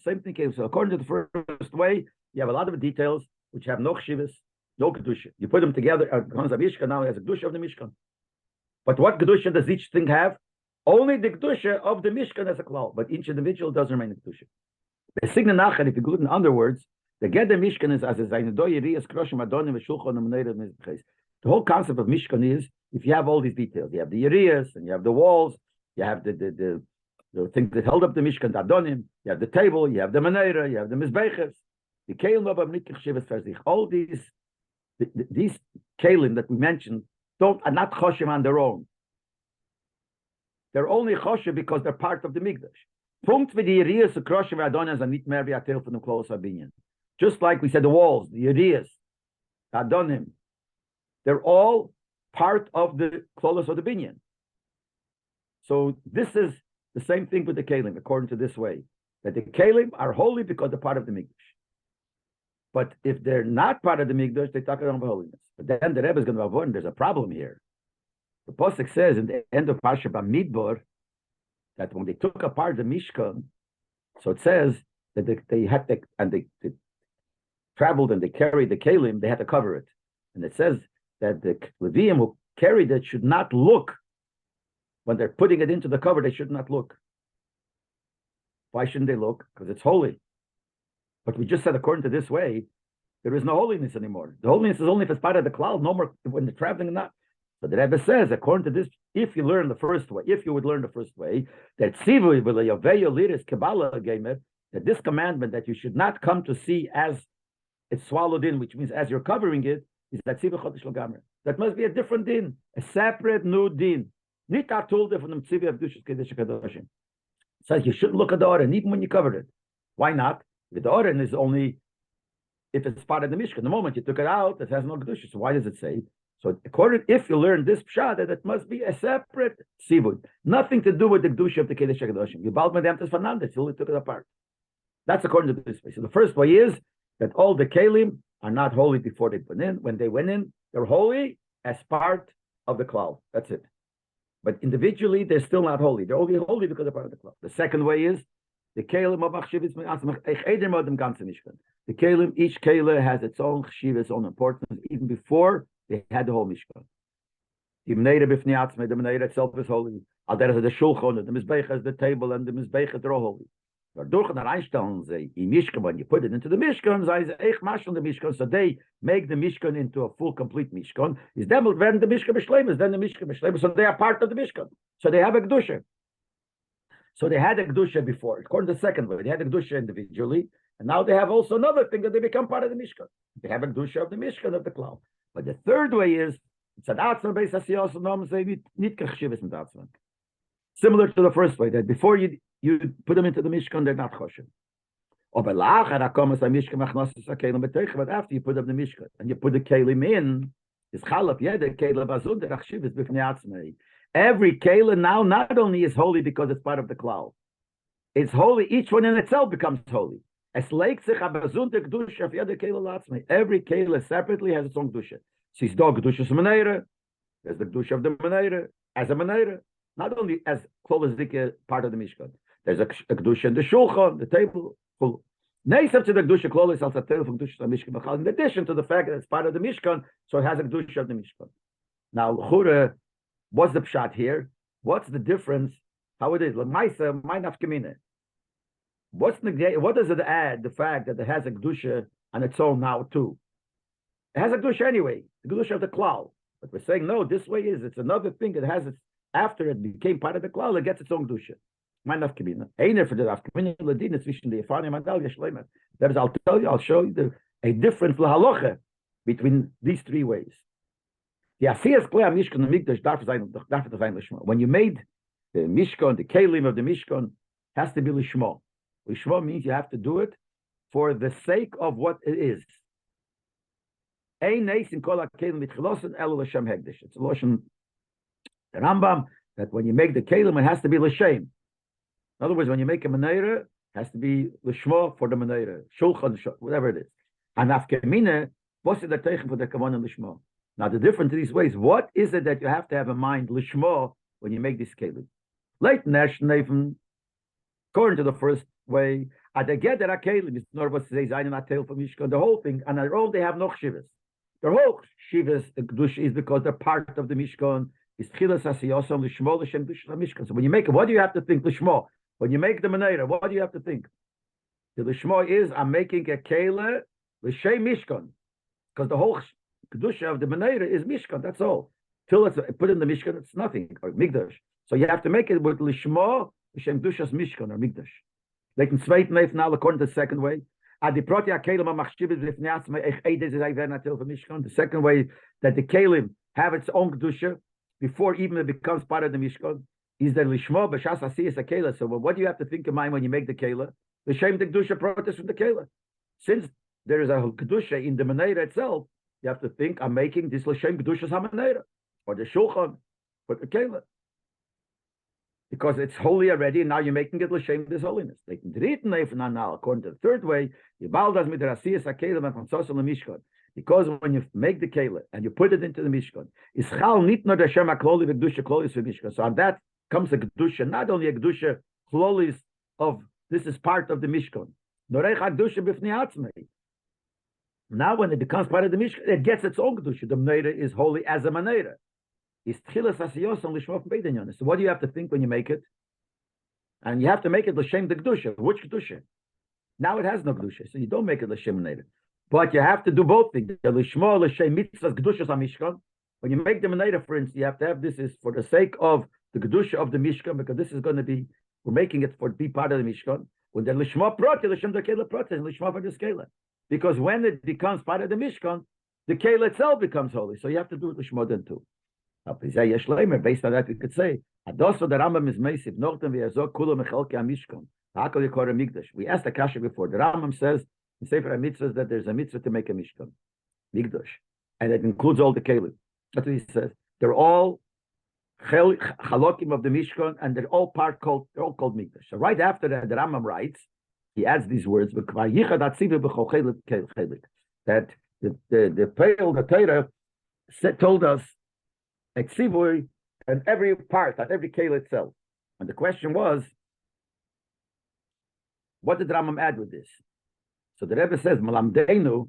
same thing. So according to the first way, you have a lot of details which have no chshivas, no kedusha. You put them together, becomes a mishkan. Now it has a kedusha of the mishkan. But what kedusha does each thing have? Only the kedusha of the mishkan as a klal. But each individual does remain a kedusha. The signa nachar, if you go in other words, the get the mishkan is as a zaynadoi yiriyas kroshim adonim v'shulchan u'meneirat mizbeches. The whole concept of mishkan is if you have all these details, you have the yiriyas and you have the walls, you have the things that held up the mishkan, the adonim, you have the table, you have the meneira, you have the mizbeches. The kelim of nikich shivas ferzich. All these kelim that we mentioned are not choshev on their own. They're only choshev because they're part of the mikdash. Punkt für die Yerias und Kroshe und Adonis sind nicht mehr wie ein Teil von dem Kloos Abinyan. Just like we said, the walls, the Yerias, the Adonim, they're all part of the Kloos of the Binyan. So this is the same thing with the Kelim, according to this way, that the Kelim are holy because they're part of the Mikdash. But if they're not part of the Mikdash, they talk about holiness. But then the Rebbe is going to avoid, there's a problem here. The Pasuk says in the end of Parsha Bamidbar, that when they took apart the Mishkan, so it says that they had to, and they traveled and they carried the Kelim, they had to cover it. And it says that the Leviim who carried it should not look. When they're putting it into the cover, they should not look. Why shouldn't they look? Because it's holy. But we just said, according to this way, there is no holiness anymore. The holiness is only if it's part of the cloud, no more when they're traveling or not. So the Rebbe says, according to this, if you learn the first way, if you would learn the first way, that that this commandment that you should not come to see as it's swallowed in, which means as you're covering it, is that that must be a different din, a separate new din. So you shouldn't look at the Oren, even when you covered it. Why not? The Oren is only if it's part of the Mishkan. The moment you took it out, it has no kedusha. So why does it say? So according, if you learn this pshat, that it must be a separate sivud, nothing to do with the kedusha of the Kedesh HaKadoshim. You bald medem tes fernandes, you only took it apart. That's according to this way. So the first way is that all the kelim are not holy before they went in. When they went in, they're holy as part of the cloud. That's it. But individually, they're still not holy. They're only holy because they're part of the cloud. The second way is the kelim of achshivas mishkan. The kelim, each kelim has its own chshiv, its own importance, even before they had the whole mishkan. The meneira itself is holy. There is the shulchan, the mizbecha is the table, and the mizbecha they're all holy. When you put it into the mishkan, so they make the mishkan into a full, complete mishkan. Is then the mishkan b'shleimus, then the mishkan b'shleimus, so they are part of the mishkan. So they have a kedusha. So they had a kedusha before. According to the second way, they had a kedusha individually, and now they have also another thing that they become part of the mishkan. They have a kedusha of the mishkan of the cloud. But the third way is similar to the first way, that before you put them into the mishkan, they're not choshen. But after you put them in the mishkan and you put the kelim in, is chalap yeder kelim azud derachshiv is b'fnei atzmei. Every kelim now not only is holy because it's part of the cloud, it's holy. Each one in itself becomes holy. Every kelim separately has its own kedusha. She's dog kedusha meneira. There's the kedusha of the meneira as a meneira, not only as klolas part of the mishkan. There's a kedusha in the shulchan, the table. In addition to the fact that it's part of the mishkan, so it has a kedusha of the mishkan. Now, what's the pshat here? What's the difference? How it is? What does it add? The fact that it has a kedusha on its own now too. It has a kedusha anyway, the kedusha of the klal. But we're saying no. This way is it's another thing that has its after it became part of the klal. It gets its own kedusha. I'll tell you, I'll show you a difference lahalocha between these three ways. When you made the mishkan, the kelim of the mishkan has to be lishmo. Lishmo means you have to do it for the sake of what it is. It's a lotion, the Rambam, that when you make the kelim, it has to be l'shem. In other words, when you make a menorah, it has to be l'shmo for the menorah, shulchan, whatever it is. And afkemine, what's the teichen for the kavanah l'shmo? Now, the difference in these ways, what is it that you have to have in mind l'shmo when you make this kelim? Late Nash Neven, according to the first way, at the get that kelim is not what says I not tell from Mishkan, the whole thing, and at all they have no shivas. The whole shivas kedush is because they're part of the Mishkan. Is chilas asiyosam l'shmo l'shem kedush Mishkan. So when you make it, what do you have to think l'shmo? When you make the menorah, what do you have to think? The l'shmo is I'm making a kele l'shem Mishkan, because the whole kedusha of the menorah is Mishkan. That's all. Till it's put in the Mishkan, it's nothing or migdash. So you have to make it with l'shmo l'shem kedushas Mishkan or migdash. Like in zweiten Leib now, according to the second way. The second way that the kelim have its own kedusha before even it becomes part of the Mishkan is that lishmo b'shas asiyas a kela. So what do you have to think in mind when you make the kela? L'shem the kedusha protest from the kela. Since there is a kedusha in the menorah itself, you have to think I'm making this l'shem kedushas hamenorah or the shulchan for the kela. Because it's holy already, and now you're making it l'shem this holiness. According to the third way, because when you make the kela and you put it into the Mishkan, it's chal nit nur the shem hakloli v'kedusha klolis for Mishkan. So on that comes a kedusha, not only a kedusha klolis of this is part of the Mishkan. Now when it becomes part of the Mishkan, it gets its own kedusha. The menorah is holy as a menorah. So what do you have to think when you make it? And you have to make it l'shem the kedusha. Which kedusha? Now it has no kedusha, so you don't make it l'shem menorah. But you have to do both things. L'shmo l'shem mitzvahs kedushas hamishkan. When you make the menorah, for instance, you have to have this is for the sake of the kedusha of the Mishkan, because this is going to be, we're making it for to be part of the Mishkan. When the l'shmo proti l'shem the kela proti and l'shmo for the kela, because when it becomes part of the Mishkan, the kela itself becomes holy. So you have to do it l'shmo then too. Based on that, we could say, Adoso the Rambam is Meisiv, Norton v'Yazok Kula Mechalki HaMishkan. Hakol Yikor HaMikdash. We asked the Kasha before. The Rambam says in Sefer HaMitzvahs that there's a mitzvah to make a Mishkan, Mikdash, and it includes all the Kelim. That's what he says. They're all Chalokim of the Mishkan, and they're all called Mikdash. So right after that, the Rambam writes, he adds these words, that the Torah told us Exivui and every part, at every kela itself. And the question was, what did Rambam add with this? So the Rebbe says, Malamdeinu,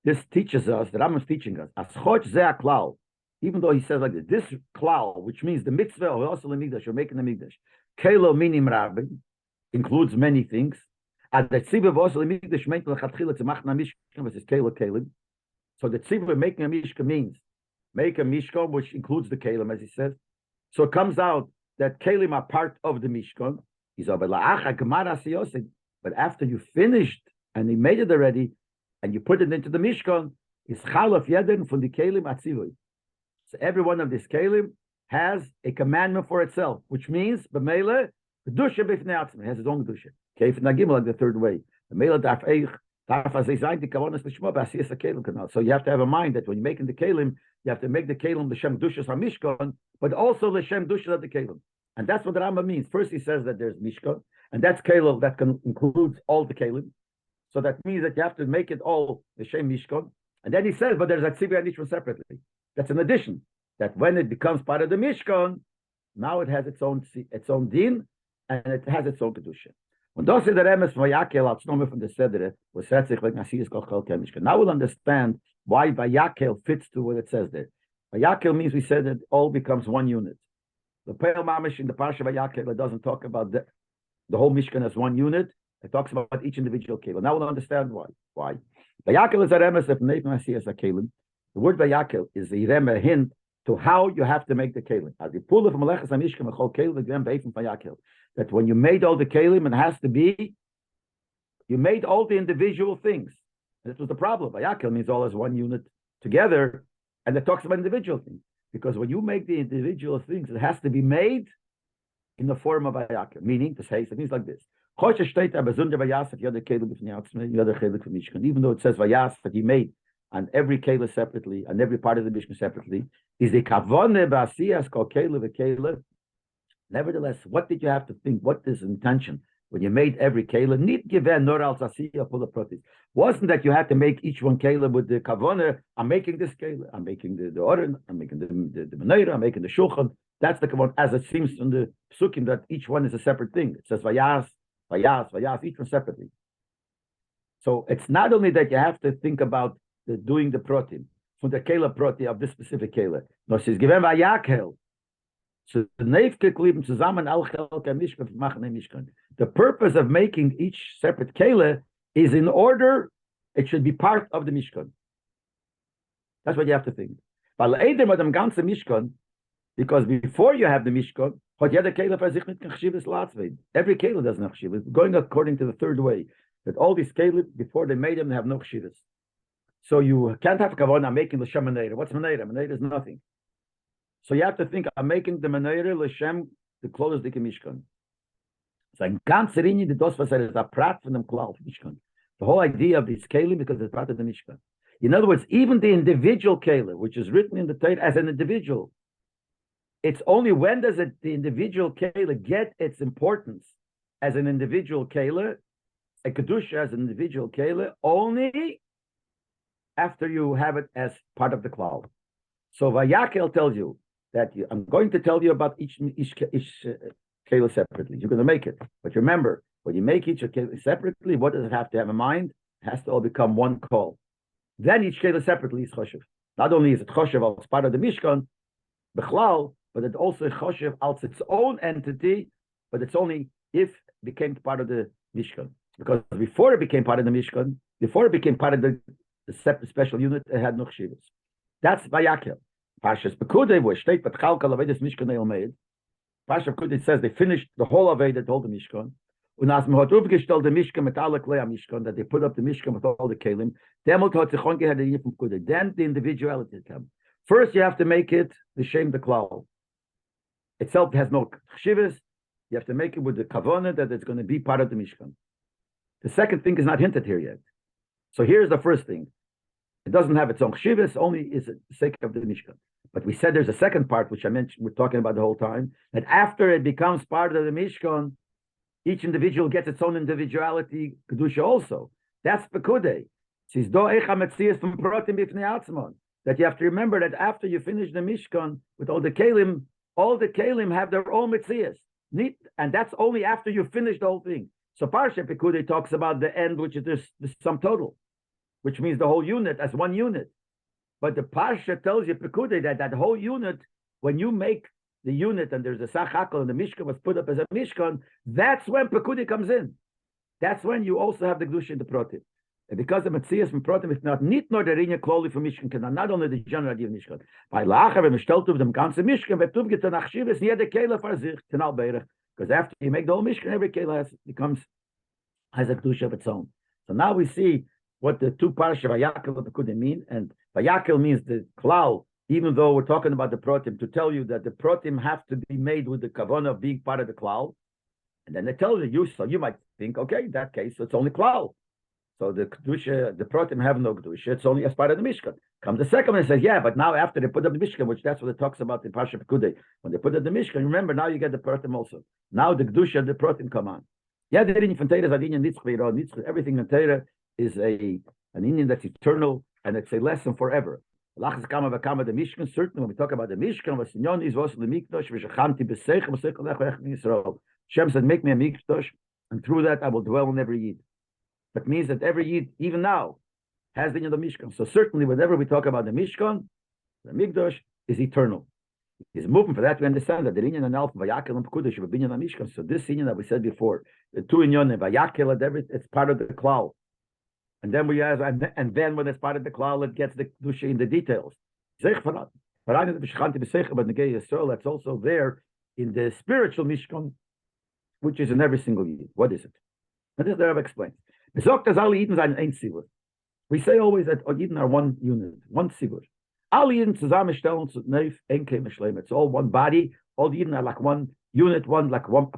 this teaches us, the Rambam is teaching us, Aschoch zeh klal, even though he says like this klal, which means the mitzvah of also the migdash, you're making the migdash. Kelo minim rabbi, includes many things. And the tzibah of also the migdash meant l'chatchila to machna mishkan, which is kelo kelim. So the tzibah of making a mishkan means make a Mishkan, which includes the Kelim, as he says. So it comes out that Kelim are part of the Mishkan. But after you finished and you made it already, and you put it into the Mishkan, is Chalaf Yeden from the Kelim Atzivui. So every one of these Kelim has a commandment for itself, which means B'meile Kedusha B'fnei Atzmi, has its own Kedusha. Keif Nagimel, like the third way. B'meile Daf Eich. So you have to have a mind that when you're making the kelim, you have to make the kelim l'shem dushas hamishkan, but also l'shem dushas of the kelim. And that's what the Rambam means. First, he says that there's mishkan, and that's kelim that includes all the kelim. So that means that you have to make it all l'shem mishkan. And then he says, but there's a tzibur and ishma separately. That's an addition. That when it becomes part of the mishkan, now it has its own din, and it has its own kedusha. Und das ist der Emes von Vayakeil als Nome von der Sedere, was herzlich like Nasiris Kol Mishkan. Now we'll understand why Vayakeil fits to what it says there. Vayakeil means, we said, that all becomes one unit. The Peil Mamish in the Parsha Vayakeil, it doesn't talk about the whole Mishkan as one unit. It talks about each individual kelim. Now we'll understand why. Vayakeil is a Emes of Neit Nasiris Kelim. The word Vayakeil is a hint to how you have to make the kelim. As the pull of Malechas HaMishkan Mechol Kelim again Beif from Vayakeil. That when you made all the kelim, it has to be, you made all the individual things. And this was the problem. Vayakeil means all as one unit together, and it talks about individual things. Because when you make the individual things, it has to be made in the form of Vayakeil. Meaning, to say, it means like this. Even though it says Vayas, that he made, and every kelim separately, and every part of the Mishkan separately, is the kavone ba'asiyas kol kelim v'kelim. Nevertheless, what did you have to think? What is intention when you made every kela? Need given nor al sasiya full of protis. Wasn't that you had to make each one kela with the kavona? I'm making this kela. I'm making the oren. I'm making the menorah. I'm making the shulchan. That's the kavon, as it seems in the psukim that each one is a separate thing. It says vayas, each one separately. So it's not only that you have to think about doing the protein from the kela protein of this specific kela. No, she's given vayakeil. So the purpose of making each separate kela is in order it should be part of the mishkan. That's what you have to think. Because before you have the mishkan, every kela doesn't have chshivas. Going according to the third way, that all these kela before they made them, they have no chshivas. So you can't have kavanah making the shemanera. What's manera? Manera is nothing. So you have to think, I'm making the menorah l'shem the close the mishkan. It's like ganz rinni the dos vaser is a prat from them klal mishkan. The whole idea of this kelim because it's part of the mishkan. In other words, even the individual kelim, which is written in the Torah as an individual, it's only when does it the individual kelim get its importance as an individual kelim, a kedusha as an individual kelim, only after you have it as part of the klal. So Vayakeil tells you that I'm going to tell you about each kela separately. You're going to make it. But remember, when you make each kela separately, what does it have to have in mind? It has to all become one call. Then each kela separately is choshev. Not only is it choshev as part of the mishkan, b'chlal, but it also is choshev as its own entity, but it's only if it became part of the mishkan. Because before it became part of the mishkan, before it became part of the separate special unit, it had no chshivas. That's Vayakeil. Pashas Pekudei, where state Betchalkal Avedas Mishkan Elmeid. Pasha Pekudei says they finished the whole Aveda, the whole Mishkan. Und as man hat aufgestellt the Mishkan mit alle Klei Mishkan, that they put up the Mishkan with all the Kelim. Then the individuality comes. First, you have to make it the Shem the Klal. Itself has no chshivas. You have to make it with the kavanah that it's going to be part of the Mishkan. The second thing is not hinted here yet. So here's the first thing. It doesn't have its own chshivas, only is the sake of the Mishkan. But we said there's a second part, which I mentioned, we're talking about the whole time, that after it becomes part of the Mishkan, each individual gets its own individuality, Kedusha also. That's Pekudei. That you have to remember that after you finish the Mishkan with all the Kelim have their own Metzias. And that's only after you finish the whole thing. So Parsha Pekudei talks about the end, which is the sum total, which means the whole unit as one unit. But the Parsha tells you, Pekudei, that whole unit, when you make the unit and there's a Sachakal and the Mishkan was put up as a Mishkan, that's when Pekudei comes in. That's when you also have the Kedusha in the Protim. And because the Metzias from Protim is not nor the Rinya Kloli for Mishkan, not only the general idea of Mishkan. By Lacher, when we stelt of them ganze Mishkan, we have to nach Shivas, jede Kela for sich, Tenal Beirach. Because after you make the whole Mishkan, every Kela has a Kedusha of its own. So now we see what the two parashas Vayakeil and Pekudei mean, and Vayakeil means the klal, even though we're talking about the protim, to tell you that the protim have to be made with the kavanah of being part of the klal, and then it tells you, so you might think, okay, in that case, it's only klal. So the kedusha, the protim have no kedusha, it's only as part of the mishkan. Comes the second one and says, yeah, but now after they put up the mishkan, which that's what it talks about in parashas Pekudei, when they put up the mishkan, remember now you get the protim also. Now the kedusha and the protim come on. Yeah, the Indian Torah is everything in Torah is an Indian that's eternal, and it's a lesson forever. The Mishkan, certainly when we talk about the Mishkan, Shem said, make me a Mikdash, and through that I will dwell in every Yid. That means that every Yid, even now, has the Mishkan. So certainly whenever we talk about the Mishkan, the Mikdash is eternal. Is moving for that. We understand that the inyan and alpha Vayakeil and Pekudei should be binyan Mishkan. So this inyan that we said before, the two inyan Vayakeil and everything, it's part of the klal. And then we have, and then when it's part of the klal, it gets the kedusha in the details. That's also there in the spiritual Mishkan, which is in every single Yid. What is it? And this the Rabbi explains. We say always that Yidden are one unit, one sigur. It's all one body. All the Yidden are like one unit, one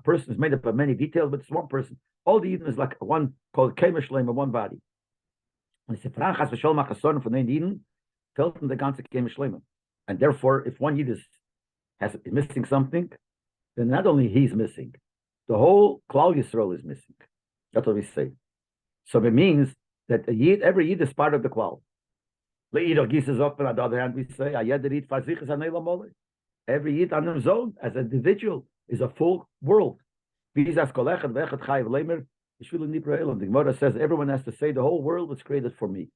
person is made up of many details, but it's one person. All the Yidden is like one called Kei Mishleim, one body. And and therefore, if one Yid is missing something, then not only he's missing, the whole Klal Yisrael is missing. That's what we say. So it means that every Yid is part of the Klal. On the other hand, we say, every Yid on his own, as an individual, is a full world. The Gemara says everyone has to say the whole world was created for me.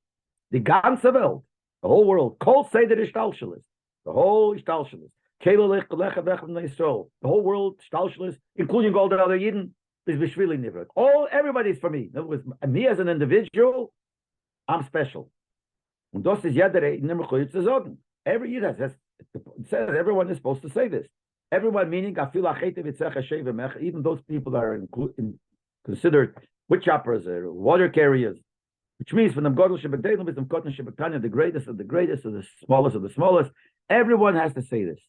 The ganze Welt, the whole world, kol seder ishtalshelis, the whole ishtalshelis, the whole world ishtalshelis, including all the other Yidden, is b'shvili nivra. Everybody's for me. In other words, me as an individual, I'm special. And das is jeder nimmer gut zu sagen. Every Yid has, it says everyone is supposed to say this. Everyone meaning, even those people that are considered wood choppers or water carriers, which means from the greatest of the greatest or the smallest of the smallest, everyone has to say this.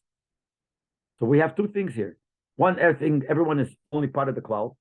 So we have two things here. One thing, everyone is only part of the klal.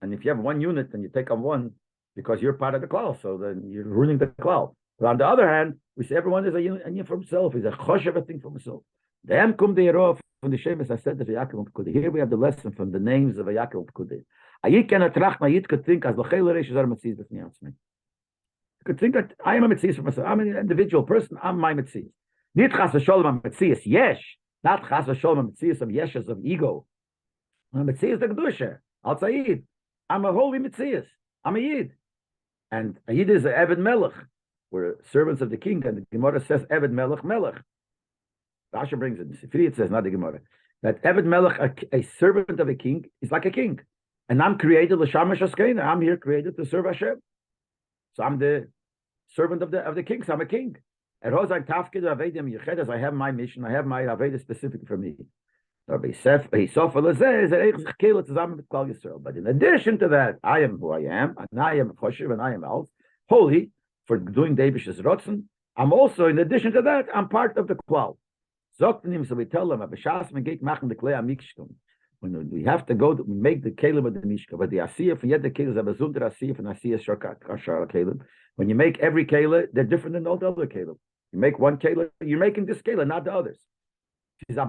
And if you have one unit, then you take on one because you're part of the klal, so then you're ruining the klal. But on the other hand, we say everyone is a unit for himself. He's a choshev thing for himself. The M kum de Yerof from the Shemes I said the Vayakeil and Pekudei. Here we have the lesson from the names of Vayakeil and Pekudei. A Yid can attract, my Yid could think as l'chei l'reish zar metzias b'fnei atzmei. You could think that I am a metzias for myself. I'm an individual person. I'm my metzias. Nit chas v'sholem am metzias yesh. Not chas v'sholem am metzias of yeshes of ego. I'm a metzias the kedusha. Al tzayid. I'm a holy metzias. I'm a Yid. And a Yid is an Eved Melech. We're servants of the king, and the Gemara says Eved Melech Melech. Rasha brings it. It says, not the Gemara, that Eved Melech, a servant of a king, is like a king. And I'm created l'shamash askeina. I'm here created to serve Hashem. So I'm the servant of the king. So I'm a king. At Hozai Tafkid Avedim Yechedas, I have my mission. I have my Aveda specific for me. But in addition to that, I am who I am, and I am Choshev, and I am Al, holy for doing David's Rotzen. I'm also, in addition to that, I'm part of the Klal. So we tell them, when we have to go, we make the kelim of the mishka, but the asiyah for yet the kelim is a bezunter asiyah for asiyah shar kelim. When you make every kelim, they're different than all the other kelim. You make one kelim, you're making this kelim, not the others. It's a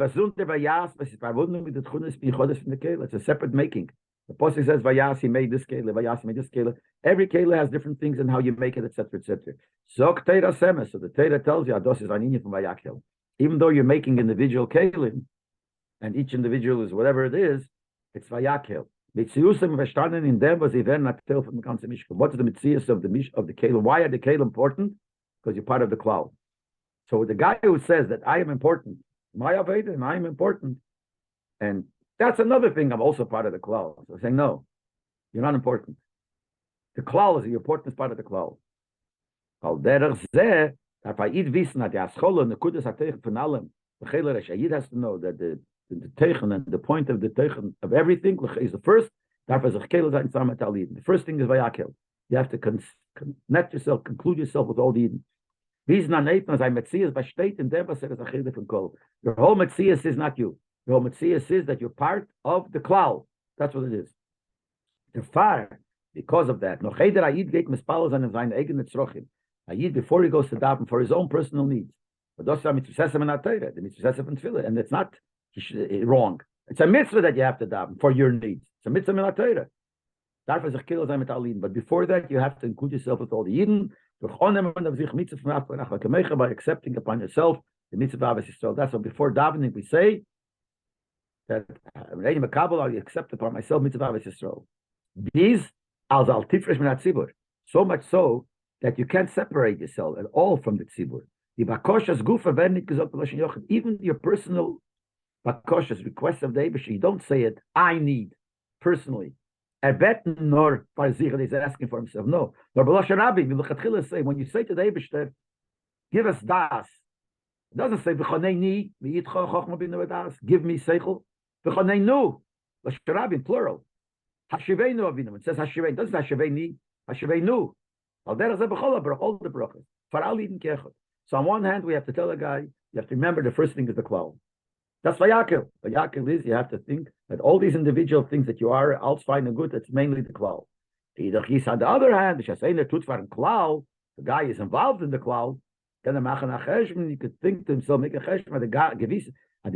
separate making. The Pasuk says, Vayas, he made this kelim, Vayas made this kelim. Every kelim has different things and how you make it, etc., etc. So the Torah tells you, Ados is aninya from Vayakeil. Even though you're making individual kelim, and each individual is whatever it is, it's Vayakeil. Mitziusim verstanden in them was even not tell from the ganze Mishka. What is the mitzius of the kelim? Why are the kelim important? Because you're part of the cloud. So the guy who says that I am important, my Aveda, and I am important, and that's another thing. I'm also part of the cloud. So saying no, you're not important. The cloud is the important part of the cloud. That by eat wissen that the Aschol and the Kudas are taken from Alam, the Yid has to know that the Teichen and the point of the Teichen of everything is the first. The first thing is Vayakeil. You have to connect yourself, conclude yourself with all the Eden. Your whole Metzias is not you. Your whole Metzias is that you're part of the cloud. That's what it is. The fire, because of that. A Yid, before he goes to daven for his own personal needs, but that's the mitzvah and it's not wrong. It's a mitzvah that you have to daven for your needs. It's a mitzvah min Torah. But before that, you have to include yourself with all the Yidden by accepting upon yourself the mitzvah of Yisrael. That's what before davening we say that I accept upon myself mitzvah of Yisrael. These so much so that you can't separate yourself at all from the tzibur. Even your personal bakoshas, requests of the Eibush, you don't say it, I need, personally. Nor he's asking for himself. No. Rabbi, say, when you say to the Eibush, give us das. It doesn't say, give me seichel. In plural. It says Hashivenu. It doesn't say Hashiveni. Hashivenu. All the brachas. So on one hand, we have to tell a guy, you have to remember the first thing is the cloud. That's Vayakeil. Vayakeil is you have to think that all these individual things that you are, all fine and good, that's mainly the cloud. On the other hand, the guy is involved in the cloud, then you could think to himself, make a cheshma, So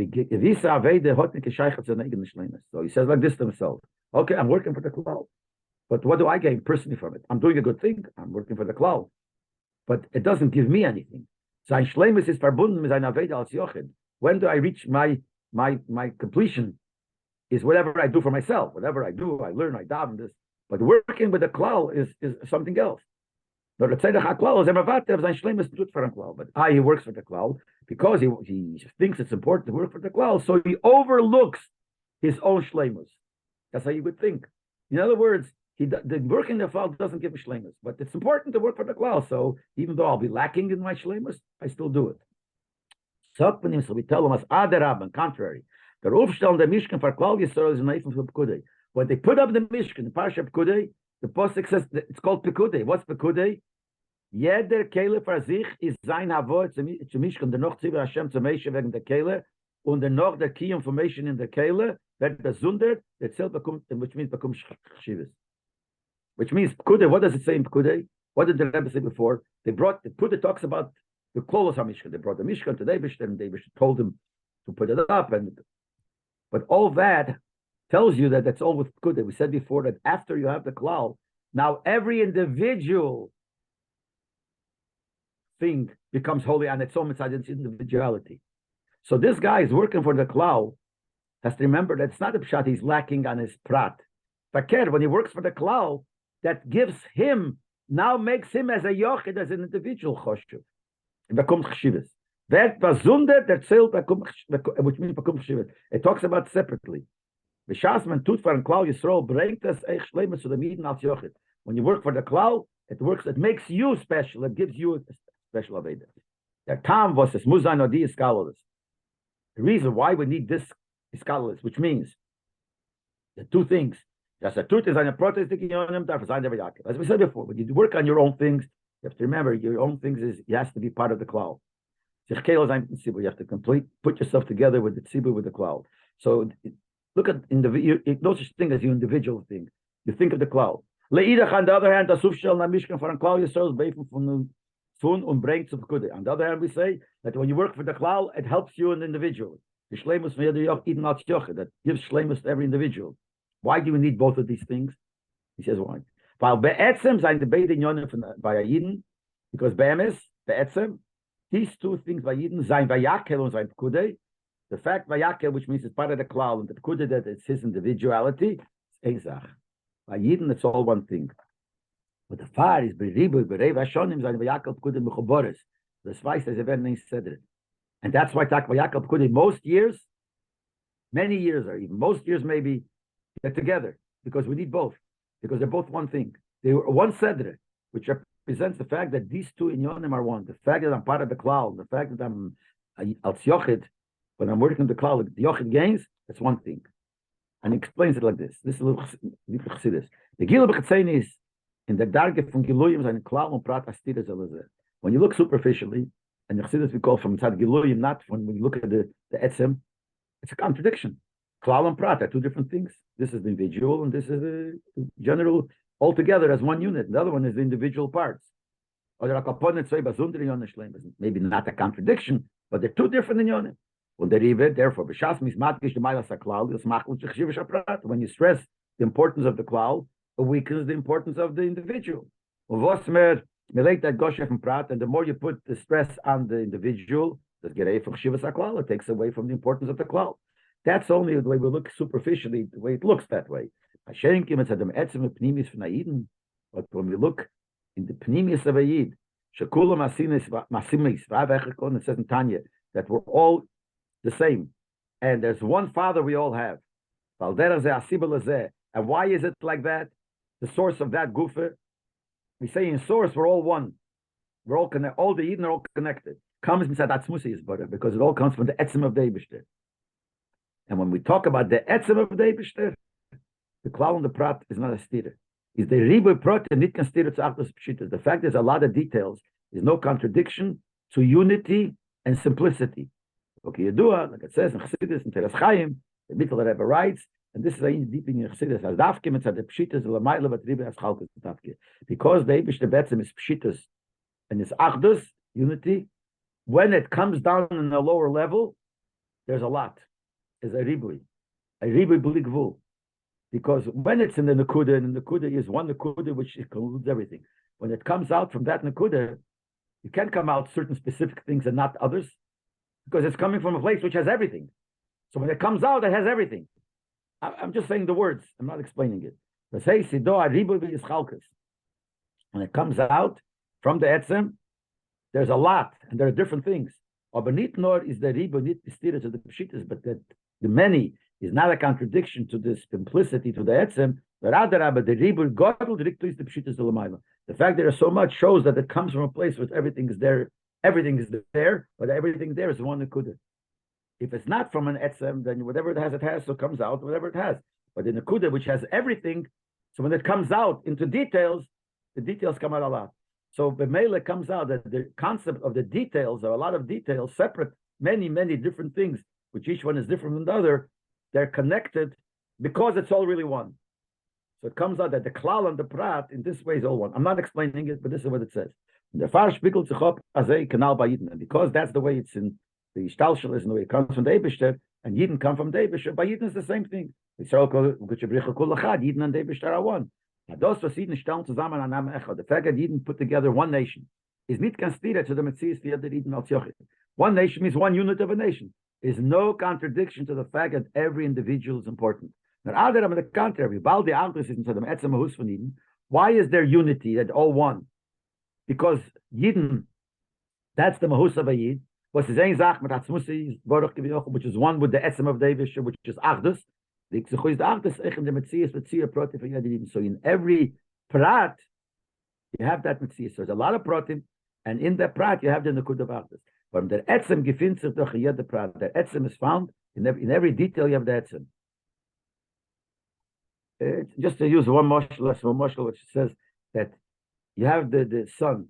he says like this to himself. Okay, I'm working for the klal. But what do I gain personally from it? I'm doing a good thing. I'm working for the klal. But it doesn't give me anything. Sein Shleimus is verbunden mit seiner Aveda als Yochid. When do I reach my completion? Is whatever I do for myself. Whatever I do, I learn, I daven this. But working with the klal is something else. No, the tzedach haklal is emavater of sein Shleimus tut for the klal. But he works for the klal because he thinks it's important to work for the klal. So he overlooks his own Shleimus. That's how you would think. In other words, the working the klal doesn't give a shleimus, but it's important to work for the klal. So even though I'll be lacking in my shleimus, I still do it. So we tell them as aderab, on contrary, the Aufstellen der Mishkan for klal Yisrael is neifen for Pekudei. When they put up the Mishkan, the Parsha Pekudei, the Pasuk says it's called Pekudei. What's Pekudei? Jeder Keile for sich is sein Havor zu Mishkan, der noch Zivir Hashem zu Meishe wegen der Keile, und der noch der Key information in der Keile wird besundert, der Zelt bekommt, which means bekommt Shivas. Which means Pekudei, what does it say in Pekudei? What did the Rebbe say before? Pekudei talks about the Kolos HaMishkan. They brought the Mishkan to David, and David told him to put it up. But all that tells you that that's all with Pekudei. We said before that after you have the klal, now every individual thing becomes holy on its own, inside its individuality. So this guy is working for the klal, has to remember that it's not a pshat he's lacking on his prat. Fakir, when he works for the klal, that gives him, now makes him as a yochid, as an individual choshev. It becomes chshivas. That bazunder, that zählt, which means becomes chshivas. It talks about separately. B'shas man tut for a klal Yisrael, bringt es eich shleimus to the midden als yochid. When you work for the klal, it makes you special, it gives you a special aveda. The tam was es muzan odi iskalos. The reason why we need this iskalos, which means the two things. As we said before, when you work on your own things, you have to remember your own things it has to be part of the cloud. You have to put yourself together with the tzibur, with the cloud. So look at no such thing as your individual thing. You think of the cloud. On the other hand, on the other hand, we say that when you work for the cloud, it helps you an individual. The shleimus that gives shleimus to every individual. Why do we need both of these things? He says why. While be'etzem sein the beide Inyonim by Yidden, because be'emes, be'etzem, these two things by Yidden, sein Vayakeil and sein Pekudei, the fact Vayakeil, which means it's part of the klal, and the Pekudei, that it's his individuality, it's Eizach. By Yidden, it's all one thing. But the far is Beribu, Berev Hashonim, sein Vayakeil Pekudei Mechoboris. Das weiß, as even nicht said. And that's why Tak Vayakeil Pekudei, most years, many years, or even most years maybe, they're together because we need both, because they're both one thing. They were one sedre, which represents the fact that these two inyonim are one. The fact that I'm part of the klal, the fact that I'm al yochid, when I'm working the klal, the yochid gains, that's one thing. And he explains it like this. This is a little chassidus. The gilu b'chatzein is in the darge from giluyim and klal and prat astira zelazeh. When you look superficially, and the chassidus we call from tzad giluyim, not when we look at the etzem, it's a contradiction. Klal and prat are two different things. This is the individual, and this is the general altogether as one unit. The other one is the individual parts. Maybe not a contradiction, but they're two different inyonim. Therefore, when you stress the importance of the klal, it weakens the importance of the individual. And the more you put the stress on the individual, it takes away from the importance of the klal. That's only the way we look superficially, the way it looks that way. But when we look in the pnimis of a yid, it says in Tanya that we're all the same, and there's one Father we all have. And why is it like that? The source of that gufa, we say in source we're all one. We're all connected. All the yidden are all connected. Comes inside Atzmusi is better because it all comes from the etzem of the Eibishter. And when we talk about the etzem of the Eibishter, the klal and the prat is not a stira. Is the ribu prat and nit kan stira to achdos pshitas. The fact there's a lot of details is no contradiction to unity and simplicity. Okay, Yedua, like it says in Chassidus and Teres Chaim, the Mittel Rebbe writes, and this is deep in Chassidus, as dafkim it's at the pshitas l'mayla but ribu as chalkas dafkim. Because the Eibishter betzem is pshitas and it's achdos, unity, when it comes down in a lower level, there's a lot. There's a ribui b'li gvul. Because when it's in the Nakuda, and the Nakuda is one Nakuda which includes everything. When it comes out from that Nakuda, you can't come out certain specific things and not others, because it's coming from a place which has everything. So when it comes out, it has everything. I'm just saying the words. I'm not explaining it. When it comes out from the etzem, there's a lot, and there are different things. Aber nicht nur is the ribu nicht bestiert to the pshitas, but that the many is not a contradiction to the simplicity to the etzem. The fact there is so much shows that it comes from a place where everything is there. Everything is there, but everything there is one nekuda. If it's not from an etzem, then whatever it has, so it comes out whatever it has. But in the nekuda, which has everything, so when it comes out into details, the details come out a lot. So B'meila comes out that the concept of the details, are a lot of details, separate, many, many different things, which each one is different from the other, they're connected because it's all really one. So it comes out that the klal and the prat in this way is all one. I'm not explaining it, but this is what it says. The far spiegelt sich up as a canal by Yidden. And because that's the way it's in the Shtalshel is in the way it comes from the Eibishter, and Yidden come from the Eibishter, by Yidden is the same thing. Yidden and the Eibishter are one. The fact that Yidden put together one nation is not considered to the Metzias the other Yidden als Yochid. One nation means one unit of a nation. There is no contradiction to the fact that every individual is important. Now, other on the contrary, why is there unity that all one? Because Yidden, that's the Mahus of a Yid, which is one with the Etzem of David, which is Achdus. So in every prat, you have that Metzias. So there's a lot of pratim, and in that prat, you have the Nekud of Achdus. But the Etzem gefindt sich durch jeder prat. The Etzem is found in every detail. You have the Etzem. Just to use one mashal, which says that you have the sun,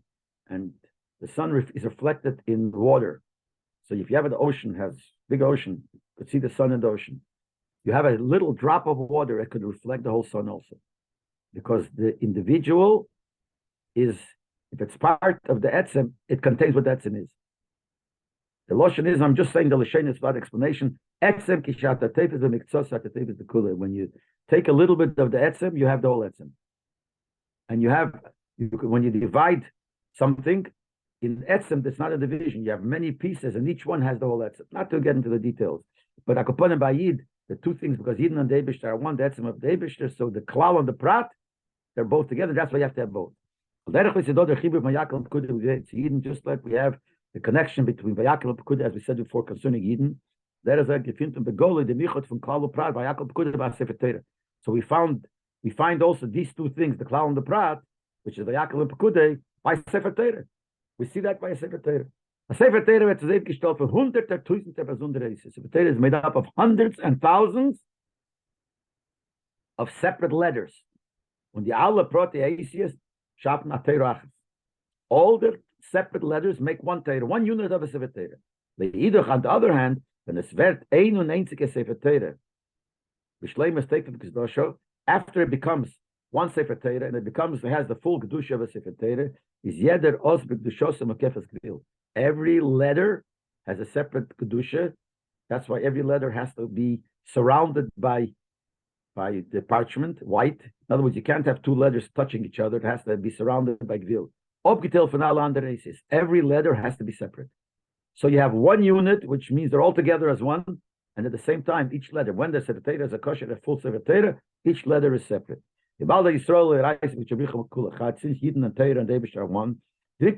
and the sun is reflected in water. So if you have an ocean, has big ocean, you could see the sun in the ocean. You have a little drop of water, it could reflect the whole sun also. Because the individual is, if it's part of the etzem, it contains what the etzem is. The Loshen is, I'm just saying the Loshen is without explanation. Etzem kishata tefes v'miktzos hata tefes v'kula. When you take a little bit of the etzem, you have the whole etzem. And when you divide something, in etzem, that's not a division. You have many pieces, and each one has the whole etzem. Not to get into the details. But Akoponim by Yid, the two things, because Yidden and Deibishter are one, the etzem of Deibishter, so the klal and the prat, they're both together. That's why you have to have both. Yidden, just like we have the connection between Vayakeil and Pekudei, as we said before concerning Yidden. There is a gefindt und begole the michot from klal and prat Vayakeil and Pekudei by Sefer Torah. So we find also these two things, the klal and the prat, which is Vayakeil and Pekudei, by Sefer Torah. We see that by a Sefer Torah. A Sefer Torah wird zusammengestellt für hunderte, tausende besondere. Sefer Torah is made up of hundreds and thousands of separate letters. Und die alle Proteaceas schaffen a Torah. All the separate letters make one Torah, one unit of a Sefer Torah. On the other hand, when es wird ein und einzige Sefer Torah, after it becomes one Sefer Torah, and it has the full Kedusha of a Sefer Torah, is jeder os b'kedushosem akefas gvil. Every letter has a separate Kedusha. That's why every letter has to be surrounded by the parchment, white. In other words, you can't have two letters touching each other. It has to be surrounded by gvil. Every letter has to be separate. So you have one unit, which means they're all together as one, and at the same time, each letter, when the Sefer Torah is a kosher, a full Sefer Torah, each letter is separate. Since Yidden and Torah and Deibishter are one, the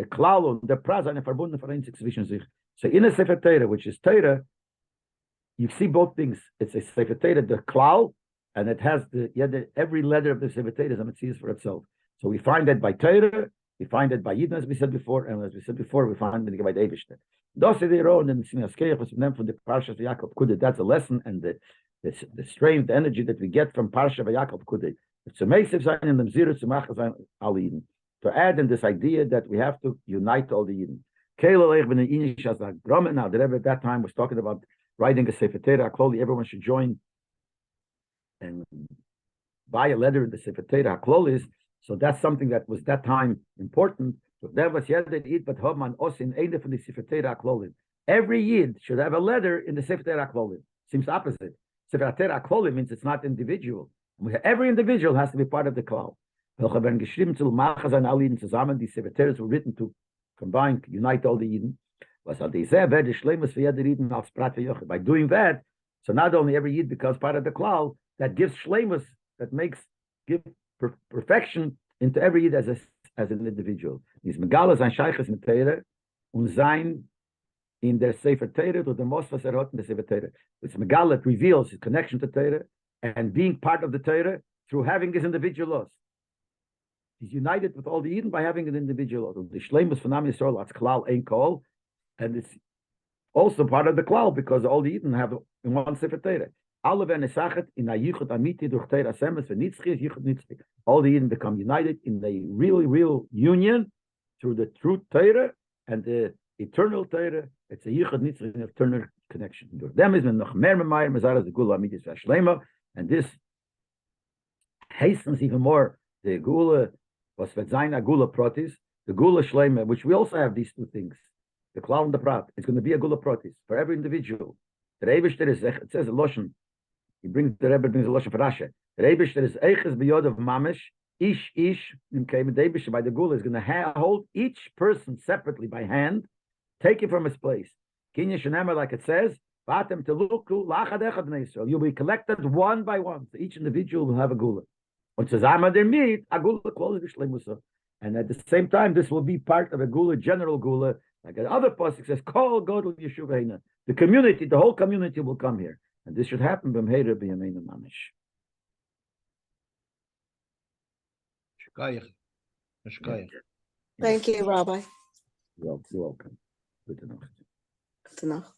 klal und der prat sind verbunden vereinigt zwischen sich. So in a Sefer Torah, which is Torah, you see both things. It's a Sefer Torah, the klal, and it has every letter of the Sefer Torah is a Metzias for itself. So we find that by Torah, we find that by Yidden, as we said before, and as we said before, we find that by Deibishter. Das ist their own, and from the Parsha of Yaakov Pekudei. That's a lesson, and the strength, the energy that we get from Parsha of Yaakov Pekudei. It's amazing in the Mzirah to Machas al Yidden. To add in this idea that we have to unite all the Yidden. Now, the Rebbe at that time was talking about writing a Sefer Torah. Clearly, everyone should join and buy a letter in the Sefer Torah. Haklolis. So that's something that was that time important. So there was jeder Yid, but Homan Osin, eine von the Sefer Torah Haklolis. every Yid should have a letter in the Sefer Torah Akvolim. Seems opposite. Sefer Torah Akvolim means it's not individual. Every individual has to be part of the Klal. These Sefer Torahs were written to combine, unite all the Yidden. By doing that, so not only every Yid becomes part of the Klal, that gives shleimus, that gives perfection into every Yid as an individual. These megalas and shaykhs in Torah und sein in der Sefer Torah to the most was in the Sefer Torah. It's megala reveals his connection to Torah and being part of the Torah through having his individual laws. He's united with all the Yidden by having an individual law. The shleimus from Am Yisrael, that's klal ein kol, and it's also part of the klal because all the Yidden have in one Sefer Torah. All the Yidden become united in a real union through the true Torah and the eternal Torah. It's a yichud nitzchik, an eternal connection. And this hastens even more the gula was a gula protis, the gula shlema, which we also have these two things. The klal and the prat. It's going to be a gula protis for every individual. The Rebbe is, it says a loshon. The Rebbe brings a loshon for Rasha. The Rebbe is eiches biyod of mamish. Ish in Rebbe by the gula is going to hold each person separately by hand, take it from his place. Kinya shenema, like it says, vatem teluku lachad echad bnei Yisrael. You'll be collected one by one. So each individual will have a gula. Und zusammen der mit a gula quality shleimusa. And at the same time, this will be part of a gula, general gula. Like the other pasuk says, Kol Godel Yeshuvahina. The community, the whole community will come here. And this should happen b'mheira b'yameinu mamish. Thank you, Rabbi. You're welcome. Good enough. Good enough.